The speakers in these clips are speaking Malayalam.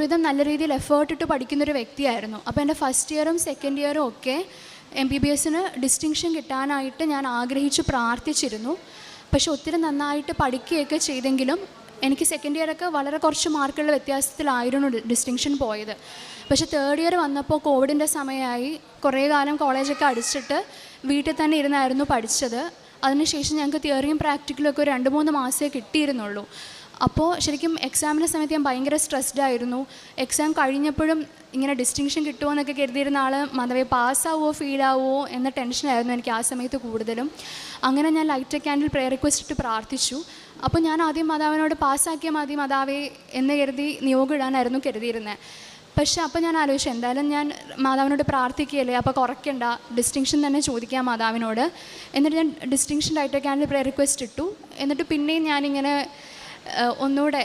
ഒരുവിധം നല്ല രീതിയിൽ എഫേർട്ട് ഇട്ട് പഠിക്കുന്നൊരു വ്യക്തിയായിരുന്നു. അപ്പോൾ എൻ്റെ ഫസ്റ്റ് ഇയറും സെക്കൻഡ് ഇയറും ഒക്കെ MBBSന് ഡിസ്റ്റിങ്ഷൻ കിട്ടാനായിട്ട് ഞാൻ ആഗ്രഹിച്ചു പ്രാർത്ഥിച്ചിരുന്നു. പക്ഷെ ഒത്തിരി നന്നായിട്ട് പഠിക്കുകയൊക്കെ ചെയ്തെങ്കിലും എനിക്ക് സെക്കൻഡ് ഇയറൊക്കെ വളരെ കുറച്ച് മാർക്കുള്ള വ്യത്യാസത്തിലായിരുന്നു ഡിസ്റ്റിങ്ഷൻ പോയത്. പക്ഷെ തേർഡ് ഇയർ വന്നപ്പോൾ കോവിഡിൻ്റെ സമയമായി. കുറേ കാലം കോളേജൊക്കെ അടിച്ചിട്ട് വീട്ടിൽ തന്നെ ഇരുന്നായിരുന്നു പഠിച്ചത്. അതിനുശേഷം ഞങ്ങൾക്ക് തിയറിയും പ്രാക്ടിക്കലും ഒക്കെ ഒരു 2-3 മാസമേ കിട്ടിയിരുന്നുള്ളൂ. അപ്പോൾ ശരിക്കും എക്സാമിൻ്റെ സമയത്ത് ഞാൻ ഭയങ്കര സ്ട്രെസ്ഡ് ആയിരുന്നു. എക്സാം കഴിഞ്ഞപ്പോഴും ഇങ്ങനെ ഡിസ്റ്റിങ്ഷൻ കിട്ടുമോ എന്നൊക്കെ കരുതിയിരുന്ന ആൾ മാധവേ പാസ്സാവുമോ ഫീലാവുമോ എന്ന ടെൻഷനായിരുന്നു എനിക്ക് ആ സമയത്ത് കൂടുതലും. അങ്ങനെ ഞാൻ ലൈറ്റ് ക്യാൻഡിൽ പ്രെയർ റിക്വസ്റ്റ് ഇട്ട് പ്രാർത്ഥിച്ചു. അപ്പോൾ ഞാൻ ആദ്യം മാതാവിനോട് പാസ്സാക്കിയാൽ മതി മാതാവേ എന്ന് കരുതി നിയോഗം ഇടാനായിരുന്നു കരുതിയിരുന്നത്. പക്ഷേ അപ്പോൾ ഞാൻ ആലോചിച്ചു എന്തായാലും ഞാൻ മാതാവിനോട് പ്രാർത്ഥിക്കുകയല്ലേ, അപ്പോൾ കുറയ്ക്കണ്ട, ഡിസ്റ്റിങ്ഷൻ തന്നെ ചോദിക്കാം മാതാവിനോട്. എന്നിട്ട് ഞാൻ distinction light candle prayer request ഇട്ടു. എന്നിട്ട് പിന്നെയും ഞാനിങ്ങനെ ഒന്നുകൂടെ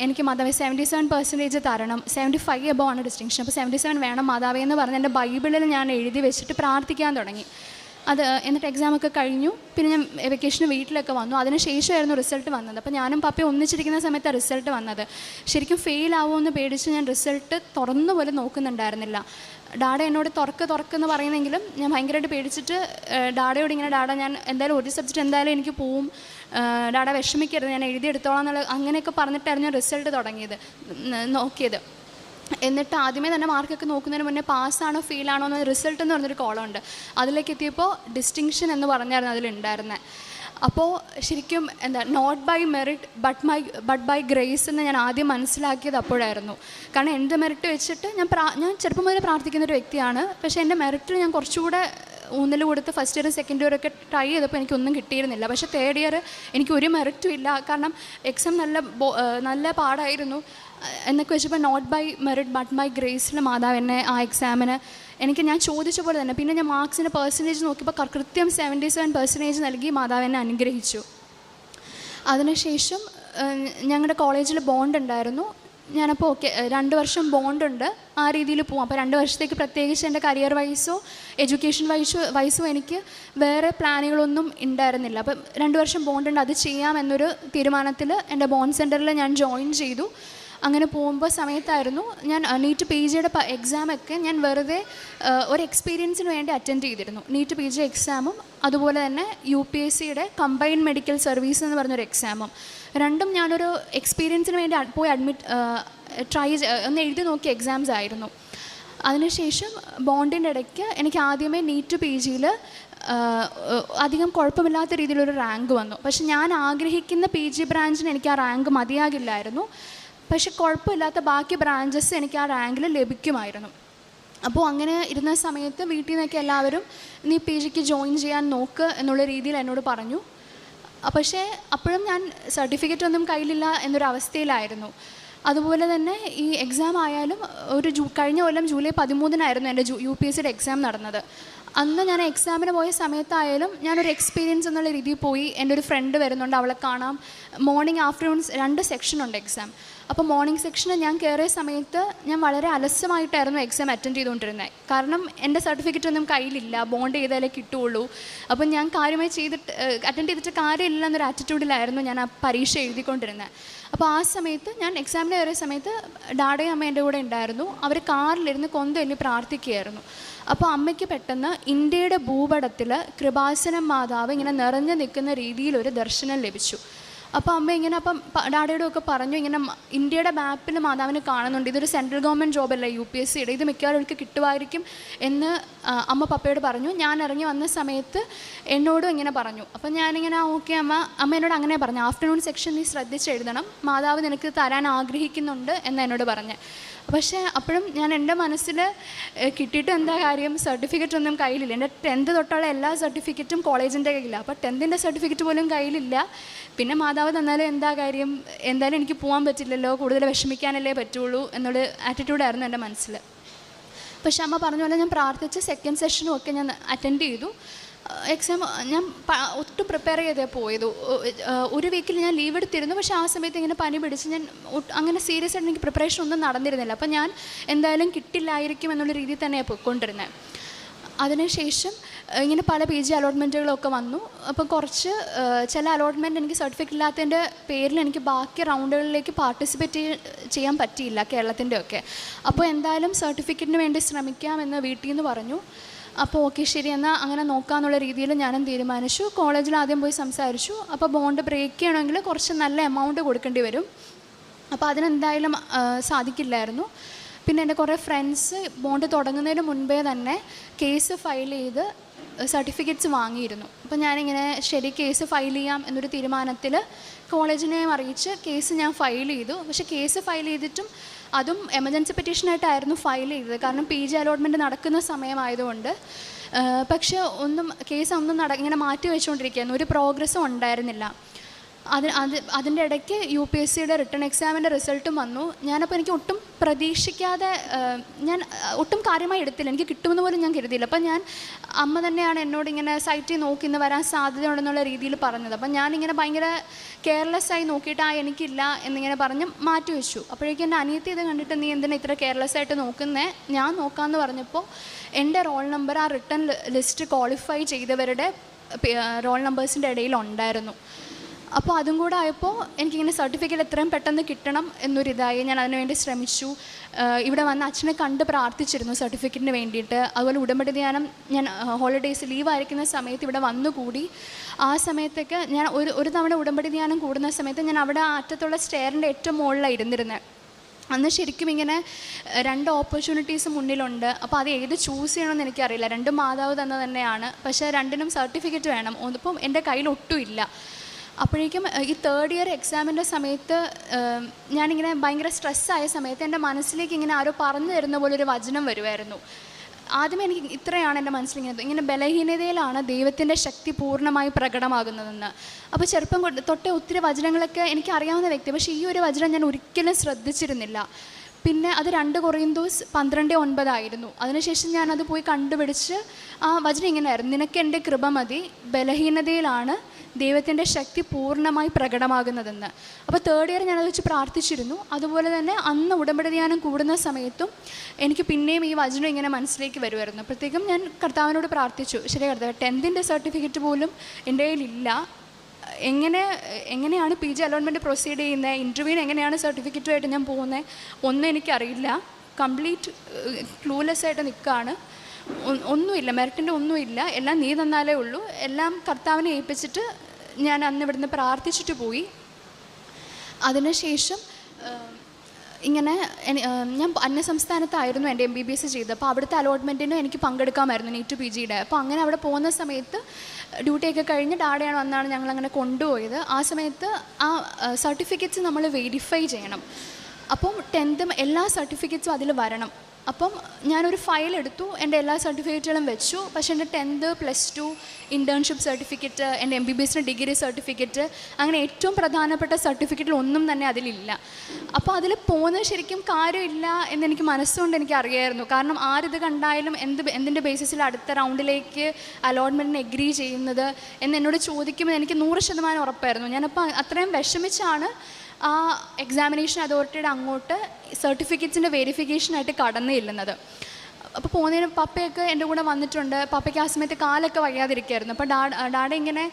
എനിക്ക് മാതാവേ 77% തരണം, 75 എബോവ് ആണ് ഡിസ്റ്റിങ്ഷൻ, അപ്പോൾ 77 വേണം മാതാവേ എന്ന് പറഞ്ഞ് എൻ്റെ ബൈബിളിൽ ഞാൻ എഴുതി വെച്ചിട്ട് പ്രാർത്ഥിക്കാൻ തുടങ്ങി. എന്നിട്ട് എക്സാമൊക്കെ കഴിഞ്ഞു. പിന്നെ ഞാൻ വെക്കേഷന് വീട്ടിലൊക്കെ വന്നു. അതിന് ശേഷമായിരുന്നു റിസൾട്ട് വന്നത്. അപ്പോൾ ഞാനും പപ്പയും ഒന്നിച്ചിരിക്കുന്ന സമയത്താണ് റിസൾട്ട് വന്നത്. ശരിക്കും ഫെയിൽ ആവുമെന്ന് പേടിച്ച് ഞാൻ റിസൾട്ട് തുറന്നു പോലും നോക്കുന്നുണ്ടായിരുന്നില്ല. ഡാഡ എന്നോട് തുറക്കെന്ന് പറയുന്നെങ്കിലും ഞാൻ ഭയങ്കരമായിട്ട് പേടിച്ചിട്ട് ഡാഡയോട് ഇങ്ങനെ ഡാഡ ഞാൻ എന്തായാലും ഒരു സബ്ജക്റ്റ് എന്തായാലും എനിക്ക് പോവും, ഡാഡ വിഷമിക്കരുത്, ഞാൻ എഴുതിയെടുത്തോളാം എന്നുള്ള അങ്ങനെയൊക്കെ പറഞ്ഞിട്ടായിരുന്നു ഞാൻ റിസൾട്ട് നോക്കിയത്. എന്നിട്ട് ആദ്യമേ തന്നെ മാർക്കൊക്കെ നോക്കുന്നതിന് മുന്നേ പാസ്സാണോ ഫെയിലാണോ എന്ന് റിസൾട്ട് എന്ന് പറഞ്ഞൊരു കോളമുണ്ട്. അതിലേക്ക് എത്തിയപ്പോൾ ഡിസ്റ്റിങ്ഷൻ എന്ന് പറഞ്ഞായിരുന്നു അതിലുണ്ടായിരുന്നത്. അപ്പോൾ ശരിക്കും not by merit but by grace എന്ന് ഞാൻ ആദ്യം മനസ്സിലാക്കിയത് അപ്പോഴായിരുന്നു. കാരണം എൻ്റെ മെറിറ്റ് വെച്ചിട്ട് ഞാൻ ചെറുപ്പം മുതലേ പ്രാർത്ഥിക്കുന്നൊരു വ്യക്തിയാണ്. പക്ഷേ എൻ്റെ മെറിറ്റിൽ ഞാൻ കുറച്ചുകൂടെ ഊന്നൽ കൊടുത്ത് ഫസ്റ്റ് ഇയർ സെക്കൻഡ് ഇയർ ഒക്കെ ട്രൈ ചെയ്തപ്പോൾ എനിക്കൊന്നും കിട്ടിയിരുന്നില്ല. പക്ഷേ തേർഡ് ഇയർ എനിക്ക് ഒരു മെറിറ്റും ഇല്ല. കാരണം എക്സാം നല്ല പാടായിരുന്നു എന്നൊക്കെ വെച്ചപ്പോൾ not by merit but by ഗ്രേസിൽ മാതാവ് എന്നെ ആ എക്സാമിന് ഞാൻ ചോദിച്ച പോലെ തന്നെ പിന്നെ ഞാൻ മാർക്സിൻ്റെ പെർസെൻറ്റേജ് നോക്കിയപ്പോൾ കൃത്യം 77% നൽകി മാതാവ് എന്നെ അനുഗ്രഹിച്ചു. അതിനുശേഷം ഞങ്ങളുടെ കോളേജിൽ ബോണ്ട് ഉണ്ടായിരുന്നു. ഞാനപ്പോൾ ഓക്കെ 2 വർഷം ബോണ്ടുണ്ട്, ആ രീതിയിൽ പോവാം. അപ്പോൾ 2 വർഷത്തേക്ക് പ്രത്യേകിച്ച് എൻ്റെ കരിയർ വൈസോ എഡ്യൂക്കേഷൻ വൈസോ എനിക്ക് വേറെ പ്ലാനുകളൊന്നും ഉണ്ടായിരുന്നില്ല. അപ്പം 2 വർഷം ബോണ്ടുണ്ട്, അത് ചെയ്യാമെന്നൊരു തീരുമാനത്തിൽ എൻ്റെ ബോണ്ട് സെൻറ്ററിൽ ഞാൻ ജോയിൻ ചെയ്തു. അങ്ങനെ പോകുമ്പോൾ സമയത്തായിരുന്നു ഞാൻ നീറ്റ് PGയുടെ എക്സാമൊക്കെ ഞാൻ വെറുതെ ഒരു എക്സ്പീരിയൻസിന് വേണ്ടി അറ്റൻഡ് ചെയ്തിരുന്നു. നീറ്റ് PG എക്സാമും അതുപോലെ തന്നെ UPSCയുടെ കമ്പൈൻഡ് മെഡിക്കൽ സർവീസ് എന്ന് പറഞ്ഞൊരു എക്സാമും. രണ്ടും ഞാനൊരു എക്സ്പീരിയൻസിന് വേണ്ടി പോയി ഒന്ന് എഴുതി നോക്കിയ എക്സാംസ് ആയിരുന്നു. അതിനുശേഷം ബോണ്ടിൻ്റെ ഇടയ്ക്ക് എനിക്ക് ആദ്യമേ നീറ്റ് PGയിൽ അധികം കുഴപ്പമില്ലാത്ത രീതിയിലൊരു റാങ്ക് വന്നു. പക്ഷെ ഞാൻ ആഗ്രഹിക്കുന്ന PG ബ്രാഞ്ചിന് എനിക്ക് ആ റാങ്ക് മതിയാകില്ലായിരുന്നു. പക്ഷെ കുഴപ്പമില്ലാത്ത ബാക്കി ബ്രാഞ്ചസ് എനിക്ക് ആ റാങ്കിൽ ലഭിക്കുമായിരുന്നു. അപ്പോൾ അങ്ങനെ ഇരുന്ന സമയത്ത് വീട്ടിൽ നിന്നൊക്കെ എല്ലാവരും നീ PGക്ക് ജോയിൻ ചെയ്യാൻ നോക്ക് എന്നുള്ള രീതിയിൽ എന്നോട് പറഞ്ഞു. പക്ഷേ അപ്പോഴും ഞാൻ സർട്ടിഫിക്കറ്റ് ഒന്നും കയ്യിലില്ല എന്നൊരവസ്ഥയിലായിരുന്നു. അതുപോലെ തന്നെ ഈ എക്സാം ആയാലും കഴിഞ്ഞ കൊല്ലം ജൂലൈ 13 എൻ്റെ UPSCയുടെ എക്സാം നടന്നത്. അന്ന് ഞാൻ എക്സാമിന് പോയ സമയത്തായാലും ഞാനൊരു എക്സ്പീരിയൻസ് എന്നുള്ള രീതിയിൽ പോയി. എൻ്റെ ഒരു ഫ്രണ്ട് വരുന്നുണ്ട്, അവളെ കാണാം. മോർണിംഗ് ആഫ്റ്റർനൂൺസ് 2 സെക്ഷനുണ്ട് എക്സാം. അപ്പോൾ മോർണിംഗ് സെക്ഷന് ഞാൻ കയറിയ സമയത്ത് ഞാൻ വളരെ അലസമായിട്ടായിരുന്നു എക്സാം അറ്റൻഡ് ചെയ്തുകൊണ്ടിരുന്നത്. കാരണം എൻ്റെ സർട്ടിഫിക്കറ്റ് ഒന്നും കയ്യിലില്ല, ബോണ്ട് ചെയ്താലേ കിട്ടുകയുള്ളൂ. അപ്പം ഞാൻ കാര്യമായി അറ്റൻഡ് ചെയ്തിട്ട് കാര്യമില്ല എന്നൊരു ആറ്റിറ്റ്യൂഡിലായിരുന്നു ഞാൻ ആ പരീക്ഷ എഴുതിക്കൊണ്ടിരുന്നത്. അപ്പോൾ ആ സമയത്ത് ഞാൻ എക്സാമിന് കയറിയ സമയത്ത് ഡാഡയും അമ്മ എൻ്റെ കൂടെ ഉണ്ടായിരുന്നു. അവർ കാറിലിരുന്ന് കൊന്തല്ലി പ്രാർത്ഥിക്കുകയായിരുന്നു. അപ്പോൾ അമ്മയ്ക്ക് പെട്ടെന്ന് ഇന്ത്യയുടെ ഭൂപടത്തിൽ കൃപാസനം മാതാവ് ഇങ്ങനെ നിറഞ്ഞു നിൽക്കുന്ന രീതിയിലൊരു ദർശനം ലഭിച്ചു. അപ്പോൾ അമ്മ ഇങ്ങനെ ഡാഡയോടും ഒക്കെ പറഞ്ഞു, ഇങ്ങനെ ഇന്ത്യയുടെ മാപ്പിൽ മാതാവിനെ കാണുന്നുണ്ട്, ഇതൊരു സെൻട്രൽ ഗവൺമെൻറ് ജോബല്ല UPSCയുടെ, ഇത് മിക്കവാറും കിട്ടുമായിരിക്കും എന്ന് അമ്മ പപ്പയോട് പറഞ്ഞു. ഞാൻ ഇറങ്ങി വന്ന സമയത്ത് എന്നോടും ഇങ്ങനെ പറഞ്ഞു. അപ്പം ഞാനിങ്ങനെ ഓക്കെ അമ്മ എന്നോട് അങ്ങനെ പറഞ്ഞു, ആഫ്റ്റർനൂൺ സെക്ഷൻ നീ ശ്രദ്ധിച്ച് എഴുതണം, മാതാവ് നിനക്ക് തരാൻ ആഗ്രഹിക്കുന്നുണ്ട് എന്ന് എന്നോട് പറഞ്ഞ്. പക്ഷേ അപ്പോഴും ഞാൻ എൻ്റെ മനസ്സിൽ കിട്ടിയിട്ട് എന്താ കാര്യം, സർട്ടിഫിക്കറ്റ് ഒന്നും കയ്യിലില്ല. എൻ്റെ 10th തൊട്ടുള്ള എല്ലാ സർട്ടിഫിക്കറ്റും കോളേജിൻ്റെ കയ്യിലാണ്. അപ്പോൾ 10th സർട്ടിഫിക്കറ്റ് പോലും കയ്യിലില്ല. പിന്നെ മാതാവ് തന്നാലും എന്താ കാര്യം, എന്തായാലും എനിക്ക് പോകാൻ പറ്റില്ലല്ലോ, കൂടുതൽ വിഷമിക്കാനല്ലേ പറ്റുള്ളൂ എന്നുള്ള ആറ്റിറ്റ്യൂഡായിരുന്നു എൻ്റെ മനസ്സിൽ. പക്ഷെ അമ്മ പറഞ്ഞ പോലെ ഞാൻ പ്രാർത്ഥിച്ച് സെക്കൻഡ് സെഷനും ഒക്കെ ഞാൻ അറ്റൻഡ് ചെയ്തു. എക്സാം ഞാൻ ഒട്ടും പ്രിപ്പയർ ചെയ്തേ പോയത്. ഒരു വീക്കിൽ ഞാൻ ലീവ് എടുത്തിരുന്നു. പക്ഷേ ആ സമയത്ത് ഇങ്ങനെ പനി പിടിച്ച് ഞാൻ അങ്ങനെ സീരിയസ് ആയിട്ട് എനിക്ക് പ്രിപ്പറേഷൻ ഒന്നും നടന്നിരുന്നില്ല. അപ്പോൾ ഞാൻ എന്തായാലും കിട്ടില്ലായിരിക്കും എന്നുള്ള രീതിയിൽ തന്നെയാണ് പോയിക്കൊണ്ടിരുന്നത്. അതിനുശേഷം ഇങ്ങനെ പല PG അലോട്ട്മെൻറ്റുകളൊക്കെ വന്നു. അപ്പോൾ കുറച്ച് ചില അലോട്ട്മെൻറ്റ് എനിക്ക് സർട്ടിഫിക്കറ്റ് ഇല്ലാത്തതിൻ്റെ പേരിൽ എനിക്ക് ബാക്കി റൗണ്ടുകളിലേക്ക് പാർട്ടിസിപ്പേറ്റ് ചെയ്യാൻ പറ്റിയില്ല, കേരളത്തിൻ്റെ ഒക്കെ. അപ്പോൾ എന്തായാലും സർട്ടിഫിക്കറ്റിന് വേണ്ടി ശ്രമിക്കാമെന്ന് വീട്ടിൽ നിന്ന് പറഞ്ഞു. അപ്പോൾ ഓക്കെ ശരി എന്നാൽ അങ്ങനെ നോക്കാമെന്നുള്ള രീതിയിൽ ഞാനും തീരുമാനിച്ചു. കോളേജിൽ ആദ്യം പോയി സംസാരിച്ചു. അപ്പോൾ ബോണ്ട് ബ്രേക്ക് ചെയ്യണമെങ്കിൽ കുറച്ച് നല്ല എമൗണ്ട് കൊടുക്കേണ്ടി വരും. അപ്പോൾ അതിനെന്തായാലും സാധിക്കില്ലായിരുന്നു. പിന്നെ എൻ്റെ കുറേ ഫ്രണ്ട്സ് ബോണ്ട് തുടങ്ങുന്നതിന് മുൻപേ തന്നെ കേസ് ഫയൽ ചെയ്ത് സർട്ടിഫിക്കറ്റ്സ് വാങ്ങിയിരുന്നു. അപ്പോൾ ഞാനിങ്ങനെ ശരി കേസ് ഫയൽ ചെയ്യാം എന്നൊരു തീരുമാനത്തിൽ കോളേജിനെയും അറിയിച്ച് കേസ് ഞാൻ ഫയൽ ചെയ്തു. പക്ഷേ കേസ് ഫയൽ ചെയ്തിട്ടും അതും എമർജൻസി പെറ്റീഷനായിട്ടായിരുന്നു ഫയൽ ചെയ്തത്, കാരണം PG അലോട്ട്മെൻറ്റ് നടക്കുന്ന സമയമായതുകൊണ്ട്. പക്ഷേ കേസ് ഇങ്ങനെ മാറ്റി വെച്ചുകൊണ്ടിരിക്കുകയായിരുന്നു, ഒരു പ്രോഗ്രസ്സും ഉണ്ടായിരുന്നില്ല. അതിൻ്റെ ഇടയ്ക്ക് UPSCയുടെ റിട്ടേൺ എക്സാമിൻ്റെ റിസൾട്ടും വന്നു. ഞാനപ്പോൾ എനിക്ക് ഒട്ടും പ്രതീക്ഷിക്കാതെ ഞാൻ ഒട്ടും കാര്യമായി എടുത്തില്ല, എനിക്ക് കിട്ടുമെന്ന് പോലും ഞാൻ കരുതിയില്ല. അപ്പം അമ്മ തന്നെയാണ് എന്നോട് ഇങ്ങനെ സൈറ്റിൽ നോക്കി ഇന്ന് വരാൻ സാധ്യതയുണ്ടെന്നുള്ള രീതിയിൽ പറഞ്ഞത്. അപ്പം ഞാനിങ്ങനെ ഭയങ്കര കെയർലെസ്സായി നോക്കിയിട്ട് എനിക്കില്ല എന്നിങ്ങനെ പറഞ്ഞ് മാറ്റി വെച്ചു. അപ്പോഴേക്കും എൻ്റെ അനിയത്തി ഇത് കണ്ടിട്ട് നീ എന്തിനാ ഇത്ര കെയർലെസ്സായിട്ട് നോക്കുന്നേ, ഞാൻ നോക്കാമെന്ന് പറഞ്ഞപ്പോൾ എൻ്റെ റോൾ നമ്പർ ആ റിട്ടേൺ ലിസ്റ്റ് ക്വാളിഫൈ ചെയ്തവരുടെ റോൾ നമ്പേഴ്സിൻ്റെ ഇടയിൽ ഉണ്ടായിരുന്നു. അപ്പോൾ അതും കൂടെ ആയപ്പോൾ എനിക്കിങ്ങനെ സർട്ടിഫിക്കറ്റ് എത്രയും പെട്ടെന്ന് കിട്ടണം എന്നൊരിതായി. ഞാൻ അതിനുവേണ്ടി ശ്രമിച്ചു. ഇവിടെ വന്ന് അച്ഛനെ കണ്ട് പ്രാർത്ഥിച്ചിരുന്നു സർട്ടിഫിക്കറ്റിന് വേണ്ടിയിട്ട്. അതുപോലെ ഉടമ്പടി ധ്യാനം ഞാൻ ഹോളിഡേയ്സ് ലീവായിരിക്കുന്ന സമയത്ത് ഇവിടെ വന്നുകൂടി. ആ സമയത്തൊക്കെ ഞാൻ ഒരു തവണ ഉടമ്പടി ധ്യാനം കൂടുന്ന സമയത്ത് ഞാൻ അവിടെ അറ്റത്തുള്ള സ്റ്റെയറിൻ്റെ ഏറ്റവും മുകളിലാണ് ഇരുന്നിരുന്നത്. അന്ന് ശരിക്കും ഇങ്ങനെ 2 ഓപ്പർച്യൂണിറ്റീസ് മുന്നിലുണ്ട്. അപ്പോൾ അത് ഏത് ചൂസ് ചെയ്യണമെന്ന് എനിക്കറിയില്ല. 2 മാതാവ് തന്നെയാണ്, പക്ഷേ 2നും സർട്ടിഫിക്കറ്റ് വേണം. ഒന്നിപ്പം എൻ്റെ കയ്യിൽ ഒട്ടുമില്ല. അപ്പോഴേക്കും ഈ 3rd ഇയർ എക്സാമിൻ്റെ സമയത്ത് ഞാനിങ്ങനെ ഭയങ്കര സ്ട്രെസ്സായ സമയത്ത് എൻ്റെ മനസ്സിലേക്ക് ഇങ്ങനെ ആരോ പറഞ്ഞു തരുന്ന പോലെ ഒരു വചനം വരുമായിരുന്നു. ആദ്യമേ എനിക്ക് ഇത്രയാണ് എൻ്റെ മനസ്സിലിങ്ങനെ, ഇങ്ങനെ ബലഹീനതയിലാണ് ദൈവത്തിൻ്റെ ശക്തി പൂർണ്ണമായി പ്രകടമാകുന്നതെന്ന്. അപ്പോൾ ചെറുപ്പം തൊട്ടേ ഒത്തിരി വചനങ്ങളൊക്കെ എനിക്കറിയാവുന്ന വ്യക്തി, പക്ഷേ ഈ ഒരു വചനം ഞാൻ ഒരിക്കലും ശ്രദ്ധിച്ചിരുന്നില്ല. പിന്നെ അത് 2 കൊറിന്തോസ് 12:9 ആയിരുന്നു. അതിനുശേഷം ഞാനത് പോയി കണ്ടുപിടിച്ച് ആ വചനം ഇങ്ങനെയായിരുന്നു: നിനക്ക് എൻ്റെ കൃപ മതി, ബലഹീനതയിലാണ് ദൈവത്തിൻ്റെ ശക്തി പൂർണ്ണമായി പ്രകടമാകുന്നതെന്ന്. അപ്പോൾ 3rd ഇയർ ഞാനത് വെച്ച് പ്രാർത്ഥിച്ചിരുന്നു. അതുപോലെ തന്നെ അന്ന് ഉടമ്പടി ധ്യാനം കൂടുന്ന സമയത്തും എനിക്ക് പിന്നെയും ഈ വചനം ഇങ്ങനെ മനസ്സിലേക്ക് വരുമായിരുന്നു. അപ്പോഴത്തേക്കും ഞാൻ കർത്താവിനോട് പ്രാർത്ഥിച്ചു, ശരി കർത്താവ്, 10th സർട്ടിഫിക്കറ്റ് പോലും എൻ്റെ കയ്യിലില്ല, എങ്ങനെയാണ് PG അലോട്ട്മെൻറ്റ് പ്രൊസീഡ് ചെയ്യുന്നത്, ഇൻ്റർവ്യൂവിന് എങ്ങനെയാണ് സർട്ടിഫിക്കറ്റുമായിട്ട് ഞാൻ പോകുന്നത്, ഒന്നും എനിക്കറിയില്ല. കംപ്ലീറ്റ് ക്ലൂലെസ് ആയിട്ട് നിൽക്കുകയാണ്. ഒന്നുമില്ല, മെറിറ്റിൻ്റെ ഒന്നുമില്ല, എല്ലാം നീ തന്നാലേ ഉള്ളൂ. എല്ലാം കർത്താവിനെ ഏൽപ്പിച്ചിട്ട് ഞാൻ അന്ന് ഇവിടുന്ന് പ്രാർത്ഥിച്ചിട്ട് പോയി. അതിനുശേഷം ഇങ്ങനെ ഞാൻ അന്യസംസ്ഥാനത്തായിരുന്നു എൻ്റെ MBBS ചെയ്തത്. അപ്പോൾ അവിടുത്തെ അലോട്ട്മെൻറ്റിന് എനിക്ക് പങ്കെടുക്കാമായിരുന്നു NEET PGയുടെ. അപ്പോൾ അങ്ങനെ അവിടെ പോകുന്ന സമയത്ത് ഡ്യൂട്ടിയൊക്കെ കഴിഞ്ഞ് ഡാഡയാണ് വന്നാണ് ഞങ്ങളങ്ങനെ കൊണ്ടുപോയത്. ആ സമയത്ത് ആ സർട്ടിഫിക്കറ്റ്സ് നമ്മൾ വെരിഫൈ ചെയ്യണം. അപ്പം 10th എല്ലാ സർട്ടിഫിക്കറ്റ്സും അതിൽ വരണം. അപ്പം ഞാനൊരു ഫയൽ എടുത്തു, എൻ്റെ എല്ലാ സർട്ടിഫിക്കറ്റുകളും വെച്ചു. പക്ഷേ എൻ്റെ 10th +2 ഇൻറ്റേൺഷിപ്പ് സർട്ടിഫിക്കറ്റ്, എൻ്റെ MBBSൻ്റെ ഡിഗ്രി സർട്ടിഫിക്കറ്റ്, അങ്ങനെ ഏറ്റവും പ്രധാനപ്പെട്ട സർട്ടിഫിക്കറ്റിൽ ഒന്നും തന്നെ അതിലില്ല. അപ്പോൾ അതിൽ പോകുന്നത് ശരിക്കും കാര്യമില്ല എന്നെനിക്ക് മനസ്സുകൊണ്ട് എനിക്ക് അറിയായിരുന്നു. കാരണം ആരിത് കണ്ടായാലും എന്തിൻ്റെ ബേസിസിൽ അടുത്ത റൗണ്ടിലേക്ക് അലോട്ട്മെൻറ്റിന് എഗ്രി ചെയ്യുന്നത് എന്നോട് ചോദിക്കുമ്പോൾ എനിക്ക് 100% ഉറപ്പായിരുന്നു. ഞാനപ്പോൾ അത്രയും വിഷമിച്ചാണ് ആ എക്സാമിനേഷൻ അതോറിറ്റിയുടെ അങ്ങോട്ട് സർട്ടിഫിക്കറ്റ്സിൻ്റെ വെരിഫിക്കേഷനായിട്ട് കടന്നു ചെല്ലുന്നത്. അപ്പോൾ പോകുന്നതിന് പപ്പയൊക്കെ എൻ്റെ കൂടെ വന്നിട്ടുണ്ട്. പപ്പയ്ക്ക് ആ സമയത്ത് കാലൊക്കെ വയ്യാതിരിക്കുമായിരുന്നു. അപ്പോൾ ഡാഡ ഇങ്ങനെ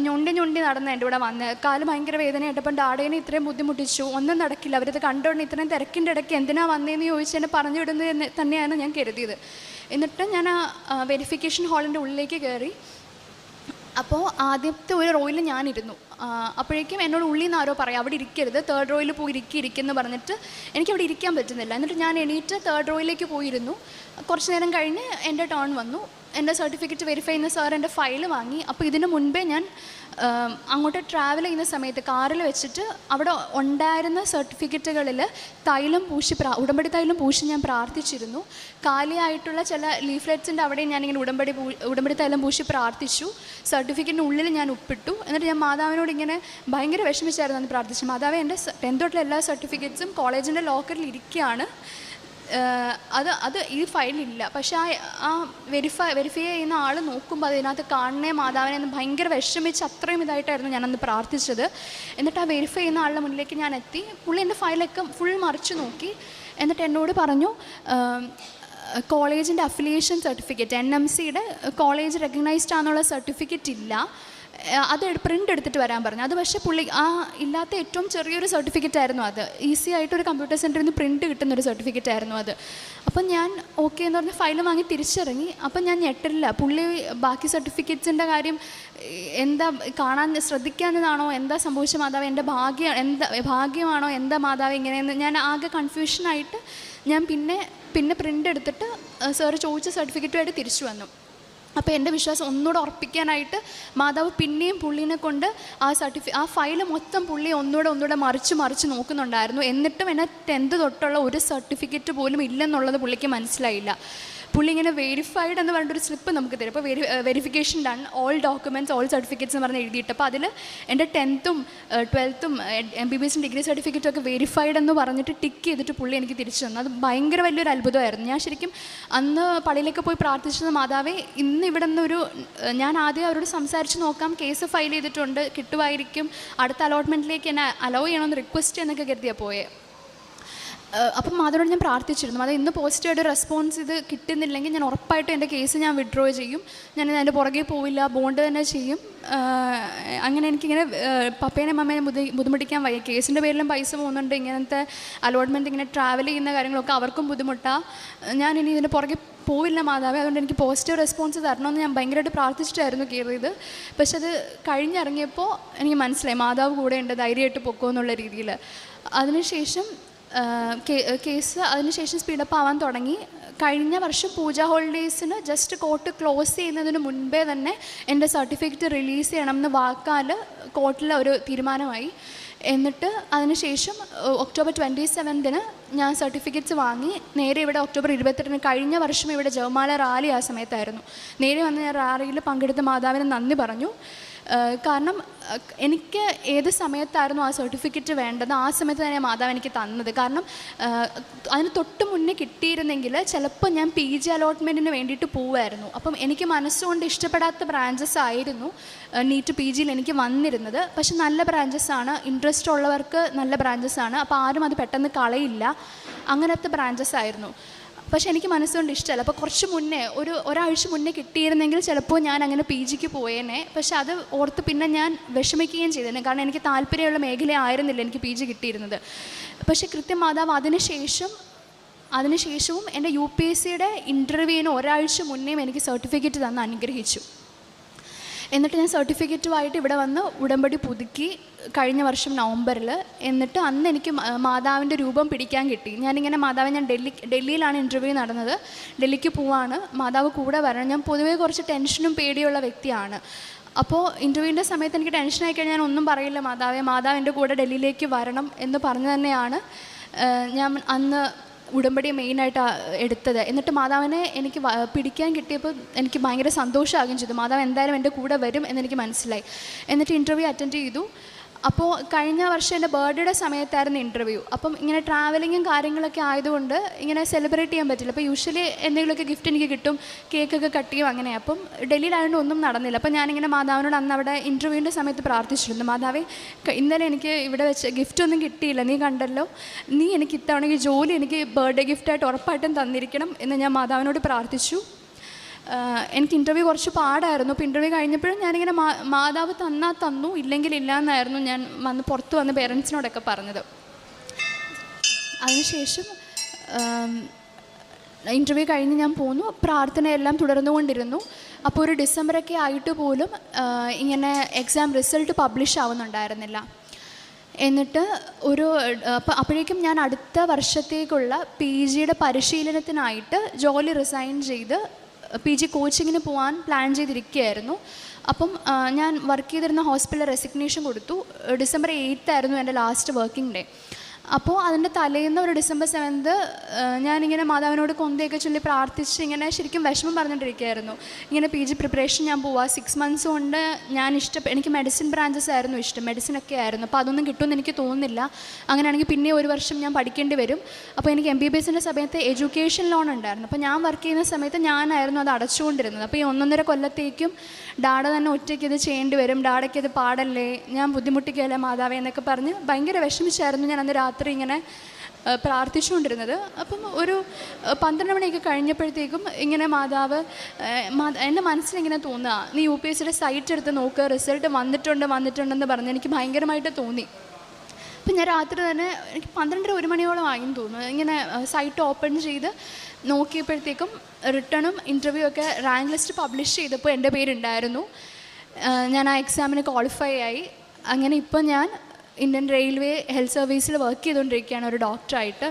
ഞൊണ്ടി നടന്ന് എൻ്റെ കൂടെ വന്ന് കാല് ഭയങ്കര വേദനയായിട്ടപ്പം ഡാഡേനെ ഇത്രയും ബുദ്ധിമുട്ടിച്ചു, ഒന്നും നടക്കില്ല, അവരത് കണ്ടുകൊണ്ട് ഇത്രയും തിരക്കിൻ്റെ ഇടയ്ക്ക് എന്തിനാണ് വന്നതെന്ന് ചോദിച്ച് എന്നെ പറഞ്ഞു വിടുന്നത് തന്നെയാണ് ഞാൻ കരുതിയത്. എന്നിട്ട് ഞാൻ ആ വെരിഫിക്കേഷൻ ഹാളിൻ്റെ ഉള്ളിലേക്ക് കയറി. അപ്പോൾ ആദ്യത്തെ ഒരു റോയിൽ ഞാനിരുന്നു. അപ്പോഴേക്കും എന്നോട് ഉള്ളിൽ നിന്ന് ആരോ പറയാം, അവിടെ ഇരിക്കരുത്, 3rd റോയിൽ പോയി ഇരിക്കുമെന്ന് പറഞ്ഞിട്ട് എനിക്കവിടെ ഇരിക്കാൻ പറ്റുന്നില്ല. എന്നിട്ട് ഞാൻ എണീറ്റ് 3rd റോയിലേക്ക് പോയിരുന്നു. കുറച്ച് നേരം കഴിഞ്ഞ് എൻ്റെ ടേൺ വന്നു. എൻ്റെ സർട്ടിഫിക്കറ്റ് വെരിഫൈ ചെയ്യുന്ന സാർ എൻ്റെ ഫയൽ വാങ്ങി. അപ്പോൾ ഇതിന് മുൻപേ ഞാൻ അങ്ങോട്ട് ട്രാവൽ ചെയ്യുന്ന സമയത്ത് കാറിൽ വെച്ചിട്ട് അവിടെ ഉണ്ടായിരുന്ന സർട്ടിഫിക്കറ്റുകളിൽ തൈലം പൂശി ഉടമ്പടി തൈലം പൂശി ഞാൻ പ്രാർത്ഥിച്ചിരുന്നു. കാലിയായിട്ടുള്ള ചില ലീഫ്ലെറ്റ്സിൻ്റെ അവിടെയും ഞാനിങ്ങനെ ഉടമ്പടി തൈലം പൂശി പ്രാർത്ഥിച്ചു. സർട്ടിഫിക്കറ്റിന് ഉള്ളിൽ ഞാൻ ഒപ്പിട്ടു. എന്നിട്ട് ഞാൻ മാതാവിനോട് ഇങ്ങനെ ഭയങ്കര വിഷമിച്ചായിരുന്നു അന്ന് പ്രാർത്ഥിച്ചു. മാതാവ്, എൻ്റെ 10th തൊട്ടുള്ള എല്ലാ സർട്ടിഫിക്കറ്റ്സും കോളേജിൻ്റെ ലോക്കറിൽ ഇരിക്കുകയാണ്, അത് ഈ ഫയലില്ല. പക്ഷേ ആ വെരിഫൈ ചെയ്യുന്ന ആൾ നോക്കുമ്പോൾ അതിനകത്ത് കാണണേ മാതാവിനെ എന്ന് ഭയങ്കര വിഷമിച്ച് അത്രയും ഇതായിട്ടായിരുന്നു ഞാനന്ന് പ്രാർത്ഥിച്ചത്. എന്നിട്ട് ആ വെരിഫൈ ചെയ്യുന്ന ആളുടെ മുന്നിലേക്ക് ഞാൻ എത്തി. പുള്ളി എൻ്റെ ഫയലൊക്കെ ഫുൾ മറിച്ച് നോക്കി. എന്നിട്ട് എന്നോട് പറഞ്ഞു, കോളേജിൻ്റെ അഫിലിയേഷൻ സർട്ടിഫിക്കറ്റ് NMCയുടെ കോളേജ് റെക്കഗ്നൈസ്ഡ് ആണെന്നുള്ള സർട്ടിഫിക്കറ്റ് ഇല്ല. അത് പ്രിൻ്റ് എടുത്തിട്ട് വരാൻ പറഞ്ഞു. അത് പക്ഷേ പുള്ളി ഇല്ലാത്ത ഏറ്റവും ചെറിയൊരു സർട്ടിഫിക്കറ്റ് ആയിരുന്നു അത്. ഈസി ആയിട്ടൊരു കമ്പ്യൂട്ടർ സെൻറ്ററിൽ നിന്ന് പ്രിൻ്റ് കിട്ടുന്നൊരു സർട്ടിഫിക്കറ്റ് ആയിരുന്നു അത്. അപ്പം ഞാൻ ഓക്കെ എന്ന് പറഞ്ഞ് ഫയൽ വാങ്ങി തിരിച്ചിറങ്ങി. അപ്പം ഞാൻ ഞെട്ടില്ല. പുള്ളി ബാക്കി സർട്ടിഫിക്കറ്റ്സിൻ്റെ കാര്യം എന്താ കാണാൻ ശ്രദ്ധിക്കാഞ്ഞതാണോ, എന്താ സംഭവിച്ച മാതാവ്, എൻ്റെ ഭാഗ്യമാണോ, എന്താ മാതാവ് ഇങ്ങനെയെന്ന് ഞാൻ ആകെ കൺഫ്യൂഷനായിട്ട് ഞാൻ പിന്നെ പ്രിൻ്റ് എടുത്തിട്ട് സാറ് ചോദിച്ച സർട്ടിഫിക്കറ്റുമായിട്ട് തിരിച്ചു വന്നു. അപ്പോൾ എൻ്റെ വിശ്വാസം ഒന്നുകൂടെ ഉറപ്പിക്കാനായിട്ട് മാതാവ് പിന്നെയും പുള്ളീനെ കൊണ്ട് ആ ഫയൽ മൊത്തം പുള്ളി ഒന്നുകൂടെ മറിച്ച് നോക്കുന്നുണ്ടായിരുന്നു. എന്നിട്ടും എന്നെ 10th തൊട്ടുള്ള ഒരു സർട്ടിഫിക്കറ്റ് പോലും ഇല്ലെന്നുള്ളത് പുള്ളിക്ക് മനസ്സിലായില്ല. പുള്ളി ഇങ്ങനെ വെരിഫൈഡ് എന്ന് പറഞ്ഞിട്ടൊരു സ്ലിപ്പ് നമുക്ക് തരും. അപ്പോൾ verification done all documents all certificates എന്ന് പറഞ്ഞ് എഴുതിയിട്ട്, അപ്പോൾ അതിൽ എൻ്റെ 10th 12th MBBS ഡിഗ്രി സർട്ടിഫിക്കറ്റും ഒക്കെ വെരിഫൈഡ് എന്ന് പറഞ്ഞിട്ട് ടിക്ക് ചെയ്തിട്ട് പുള്ളി എനിക്ക് തിരിച്ചു തന്നു. അത് ഭയങ്കര വലിയൊരു അത്ഭുതമായിരുന്നു. ഞാൻ ശരിക്കും അന്ന് പള്ളിയിലേക്ക് പോയി പ്രാർത്ഥിച്ചത്, മാതാവേ ഇന്ന് ഇവിടെ നിന്നൊരു ഞാൻ ആദ്യം അവരോട് സംസാരിച്ച് നോക്കാം, കേസ് ഫയൽ ചെയ്തിട്ടുണ്ട്, കിട്ടുമായിരിക്കും, അടുത്ത അലോട്ട്മെൻറ്റിലേക്ക് എന്നെ അലോ ചെയ്യണമെന്ന് റിക്വസ്റ്റ് എന്നൊക്കെ കരുതിയാണ് പോയത്. അപ്പം മാതാവിനോട് ഞാൻ പ്രാർത്ഥിച്ചിരുന്നു, അത് ഇന്ന് പോസിറ്റീവായിട്ട് റെസ്പോൺസ് ഇത് കിട്ടുന്നില്ലെങ്കിൽ ഞാൻ ഉറപ്പായിട്ടും എൻ്റെ കേസ് ഞാൻ വിഡ്രോ ചെയ്യും, ഞാൻ അതിൻ്റെ പുറകെ പോവില്ല, ബോണ്ട് തന്നെ ചെയ്യും. അങ്ങനെ എനിക്കിങ്ങനെ പപ്പേനെയും അമ്മേനെ ബുദ്ധിമുട്ടിക്കാൻ വയ്യ. കേസിൻ്റെ പേരിലും പൈസ പോകുന്നുണ്ട്, ഇങ്ങനത്തെ അലോട്ട്മെൻറ്റ് ഇങ്ങനെ ട്രാവൽ ചെയ്യുന്ന കാര്യങ്ങളൊക്കെ അവർക്കും ബുദ്ധിമുട്ടാണ്. ഞാനിനി ഇതിൻ്റെ പുറകെ പോവില്ല മാതാവേ, അതുകൊണ്ട് എനിക്ക് പോസിറ്റീവ് റെസ്പോൺസ് തരണമെന്ന് ഞാൻ ഭയങ്കരമായിട്ട് പ്രാർത്ഥിച്ചിട്ടായിരുന്നു കയറിയത്. പക്ഷെ അത് കഴിഞ്ഞിറങ്ങിയപ്പോൾ എനിക്ക് മനസ്സിലായി മാതാവ് കൂടെ ഉണ്ട്, ധൈര്യമായിട്ട് പൊക്കോ എന്നുള്ള രീതിയിൽ. അതിനുശേഷം കേസ് അതിനുശേഷം സ്പീഡപ്പ് ആവാൻ തുടങ്ങി. കഴിഞ്ഞ വർഷം പൂജ ഹോളിഡേയ്സിന് ജസ്റ്റ് കോർട്ട് ക്ലോസ് ചെയ്യുന്നതിന് മുൻപേ തന്നെ എൻ്റെ സർട്ടിഫിക്കറ്റ് റിലീസ് ചെയ്യണമെന്ന് വാക്കാൽ കോർട്ടിൽ ഒരു തീരുമാനമായി. എന്നിട്ട് അതിനുശേഷം October 27 ഞാൻ സർട്ടിഫിക്കറ്റ്സ് വാങ്ങി നേരെ ഇവിടെ October 28 കഴിഞ്ഞ വർഷം ഇവിടെ ജപമാല റാലി ആ സമയത്തായിരുന്നു. നേരെ വന്ന് ഞാൻ റാലിയിൽ പങ്കെടുത്ത മാതാവിന് നന്ദി പറഞ്ഞു. കാരണം എനിക്ക് ഏത് സമയത്തായിരുന്നു ആ സർട്ടിഫിക്കറ്റ് വേണ്ടത് ആ സമയത്ത് തന്നെ മാതാവ് എനിക്ക് തന്നത്. കാരണം അതിന് തൊട്ട് മുന്നേ കിട്ടിയിരുന്നെങ്കിൽ ചിലപ്പോൾ ഞാൻ PG അലോട്ട്മെൻറ്റിന് വേണ്ടിയിട്ട് പോവുമായിരുന്നു. അപ്പം എനിക്ക് മനസ്സുകൊണ്ട് ഇഷ്ടപ്പെടാത്ത ബ്രാഞ്ചസ് ആയിരുന്നു നീറ്റ് PGയിൽ എനിക്ക് വന്നിരുന്നത്. പക്ഷെ നല്ല ബ്രാഞ്ചസ്സാണ്, ഇൻട്രസ്റ്റ് ഉള്ളവർക്ക് നല്ല ബ്രാഞ്ചസ്സാണ്, അപ്പോൾ ആരും അത് പെട്ടെന്ന് കളയില്ല, അങ്ങനത്തെ ബ്രാഞ്ചസ് ആയിരുന്നു. പക്ഷെ എനിക്ക് മനസ്സുകൊണ്ട് ഇഷ്ടമല്ല. അപ്പോൾ കുറച്ച് മുന്നേ ഒരാഴ്ച മുന്നേ കിട്ടിയിരുന്നെങ്കിൽ ചിലപ്പോൾ ഞാൻ അങ്ങനെ PGക്ക് പോയേനെ. പക്ഷെ അത് ഓർത്ത് പിന്നെ ഞാൻ വിഷമിക്കുകയും ചെയ്തേനെ, കാരണം എനിക്ക് താല്പര്യമുള്ള മേഖലയായിരുന്നില്ല എനിക്ക് PG കിട്ടിയിരുന്നത്. പക്ഷേ കൃത്യം മാതാവ് അതിനുശേഷവും എൻ്റെ UPSCയുടെ ഇൻ്റർവ്യൂവിന് ഒരാഴ്ച മുന്നേയും എനിക്ക് സർട്ടിഫിക്കറ്റ് തന്ന് അനുഗ്രഹിച്ചു. എന്നിട്ട് ഞാൻ സർട്ടിഫിക്കറ്റുമായിട്ട് ഇവിടെ വന്ന് ഉടമ്പടി പുതുക്കി കഴിഞ്ഞ വർഷം നവംബറിൽ. എന്നിട്ട് അന്ന് എനിക്ക് മാതാവിൻ്റെ രൂപം പിടിക്കാൻ കിട്ടി. ഞാനിങ്ങനെ മാതാവ് ഞാൻ ഡൽഹിയിലാണ് ഇൻ്റർവ്യൂ നടന്നത്, ഡൽഹിക്ക് പോവാണ്, മാതാവ് കൂടെ വരണം. ഞാൻ പൊതുവേ കുറച്ച് ടെൻഷനും പേടിയുള്ള വ്യക്തിയാണ്. അപ്പോൾ ഇൻ്റർവ്യൂവിൻ്റെ സമയത്ത് എനിക്ക് ടെൻഷനായി കഴിഞ്ഞാൽ ഞാൻ ഒന്നും പറയില്ല, മാതാവിൻ്റെ കൂടെ ഡൽഹിയിലേക്ക് വരണം എന്ന് പറഞ്ഞു തന്നെയാണ് ഞാൻ അന്ന് ഉടമ്പടി മെയിനായിട്ട് എടുത്തത്. എന്നിട്ട് മാതാവിനെ എനിക്ക് പിടിക്കാൻ കിട്ടിയപ്പോൾ എനിക്ക് ഭയങ്കര സന്തോഷമാകുകയും ചെയ്തു. മാതാവ് എന്തായാലും എൻ്റെ കൂടെ വരും എന്നെനിക്ക് മനസ്സിലായി. എന്നിട്ട് ഇൻ്റർവ്യൂ അറ്റൻഡ് ചെയ്തു. അപ്പോൾ കഴിഞ്ഞ വർഷം എൻ്റെ ബർത്ത്ഡേയുടെ സമയത്തായിരുന്നു ഇൻ്റർവ്യൂ. അപ്പം ഇങ്ങനെ ട്രാവലിങ്ങും കാര്യങ്ങളൊക്കെ ആയതുകൊണ്ട് ഇങ്ങനെ സെലിബ്രേറ്റ് ചെയ്യാൻ പറ്റില്ല. അപ്പോൾ യൂഷ്വലി എന്തെങ്കിലുമൊക്കെ ഗിഫ്റ്റ് എനിക്ക് കിട്ടും, കേക്കൊക്കെ കട്ട് ചെയ്യും, അങ്ങനെ. അപ്പം ഡൽഹിയിലായതുകൊണ്ട് ഒന്നും നടന്നില്ല. അപ്പം ഞാനിങ്ങനെ മാതാവിനോട് അന്ന് അവിടെ ഇൻ്റർവ്യൂവിൻ്റെ സമയത്ത് പ്രാർത്ഥിച്ചിരുന്നു, മാതാവേ ഇന്നലെ എനിക്ക് ഇവിടെ വെച്ച് ഗിഫ്റ്റൊന്നും കിട്ടിയില്ല, നീ കണ്ടല്ലോ, നീ എനിക്ക് ഇത്തവണ ഈ ജോലി എനിക്ക് ബർത്ത്ഡേ ഗിഫ്റ്റായിട്ട് ഉറപ്പായിട്ടും തന്നിരിക്കണം എന്ന് ഞാൻ മാതാവിനോട് പ്രാർത്ഥിച്ചു. എനിക്ക് ഇൻ്റർവ്യൂ കുറച്ച് പാടായിരുന്നു. അപ്പോൾ ഇൻ്റർവ്യൂ കഴിഞ്ഞപ്പോഴും ഞാനിങ്ങനെ മാതാവ് തന്നു, ഇല്ലെങ്കിൽ ഇല്ല എന്നായിരുന്നു ഞാൻ പുറത്ത് വന്ന് പേരൻസിനോടൊക്കെ പറഞ്ഞത്. അതിനുശേഷം ഇൻ്റർവ്യൂ കഴിഞ്ഞ് ഞാൻ പോന്നു, പ്രാർത്ഥനയെല്ലാം തുടർന്നുകൊണ്ടിരുന്നു. അപ്പോൾ ഒരു ഡിസംബറൊക്കെ ആയിട്ട് പോലും ഇങ്ങനെ എക്സാം റിസൾട്ട് പബ്ലിഷ് ആവുന്നുണ്ടായിരുന്നില്ല. എന്നിട്ട് അപ്പോഴേക്കും ഞാൻ അടുത്ത വർഷത്തേക്കുള്ള PGയുടെ പരിശീലനത്തിനായിട്ട് ജോലി റിസൈൻ ചെയ്ത് PG കോച്ചിങ്ങിന് പോകാൻ പ്ലാൻ ചെയ്തിരിക്കുകയായിരുന്നു. അപ്പം ഞാൻ വർക്ക് ചെയ്തിരുന്ന ഹോസ്പിറ്റലിൽ റെസിഗ്നേഷൻ കൊടുത്തു. December 8 ആയിരുന്നു എൻ്റെ ലാസ്റ്റ് വർക്കിംഗ് ഡേ. അപ്പോൾ അതിൻ്റെ തലേന്ന് ഒരു December 7 ഞാനിങ്ങനെ മാതാവിനോട് കൊന്തയൊക്കെ ചൊല്ലി പ്രാർത്ഥിച്ച് ഇങ്ങനെ ശരിക്കും വിഷമം പറഞ്ഞിട്ടിരിക്കുകയായിരുന്നു. ഇങ്ങനെ PG പ്രിപ്പറേഷൻ ഞാൻ പോവാം, 6 months കൊണ്ട് എനിക്ക് മെഡിസിൻ ബ്രാഞ്ചസ് ആയിരുന്നു ഇഷ്ടം, മെഡിസിനൊക്കെ ആയിരുന്നു. അപ്പോൾ അതൊന്നും കിട്ടുമെന്ന് എനിക്ക് തോന്നുന്നില്ല. അങ്ങനെയാണെങ്കിൽ പിന്നെ ഒരു വർഷം ഞാൻ പഠിക്കേണ്ടി വരും. അപ്പോൾ എനിക്ക് MBBSൻ്റെ സമയത്ത് എഡ്യൂക്കേഷൻ ലോൺ ഉണ്ടായിരുന്നു. അപ്പോൾ ഞാൻ വർക്ക് ചെയ്യുന്ന സമയത്ത് ഞാനായിരുന്നു അത് അടച്ചുകൊണ്ടിരുന്നത്. അപ്പോൾ ഈ 1.5 കൊല്ലത്തേക്കും ഡാഡ തന്നെ ഒറ്റയ്ക്ക് ഇത് ചെയ്യേണ്ടി വരും, ഡാഡയ്ക്ക് ഇത് പാടല്ലേ, ഞാൻ ബുദ്ധിമുട്ടിക്കുകയല്ലേ മാതാവേ എന്നൊക്കെ പറഞ്ഞ് ഭയങ്കര വിഷമിച്ചായിരുന്നു ഞാൻ അന്ന് രാത്രി ഇങ്ങനെ പ്രാർത്ഥിച്ചുകൊണ്ടിരുന്നത്. അപ്പം ഒരു 12 മണിയൊക്കെ കഴിഞ്ഞപ്പോഴത്തേക്കും ഇങ്ങനെ മാതാവ് എൻ്റെ മനസ്സിലിങ്ങനെ തോന്നുക, നീ UPSCയുടെ സൈറ്റ് എടുത്ത് നോക്കുക, റിസൾട്ട് വന്നിട്ടുണ്ടെന്ന് പറഞ്ഞ് എനിക്ക് ഭയങ്കരമായിട്ട് തോന്നി. അപ്പം ഞാൻ രാത്രി തന്നെ എനിക്ക് 12-1 മണിയോളം ആയെന്ന് തോന്നുന്നു. ഇങ്ങനെ സൈറ്റ് ഓപ്പൺ ചെയ്ത് നോക്കിയപ്പോഴത്തേക്കും റിട്ടേണും ഇൻ്റർവ്യൂ ഒക്കെ റാങ്ക് ലിസ്റ്റ് പബ്ലിഷ് ചെയ്തപ്പോൾ എൻ്റെ പേരുണ്ടായിരുന്നു. ഞാൻ ആ എക്സാമിന് ക്വാളിഫൈ ആയി. അങ്ങനെ ഇപ്പോൾ ഞാൻ ഇന്ത്യൻ റെയിൽവേ ഹെൽത്ത് സർവീസിൽ വർക്ക് ചെയ്തുകൊണ്ടിരിക്കുകയാണ് ഒരു ഡോക്ടറായിട്ട്.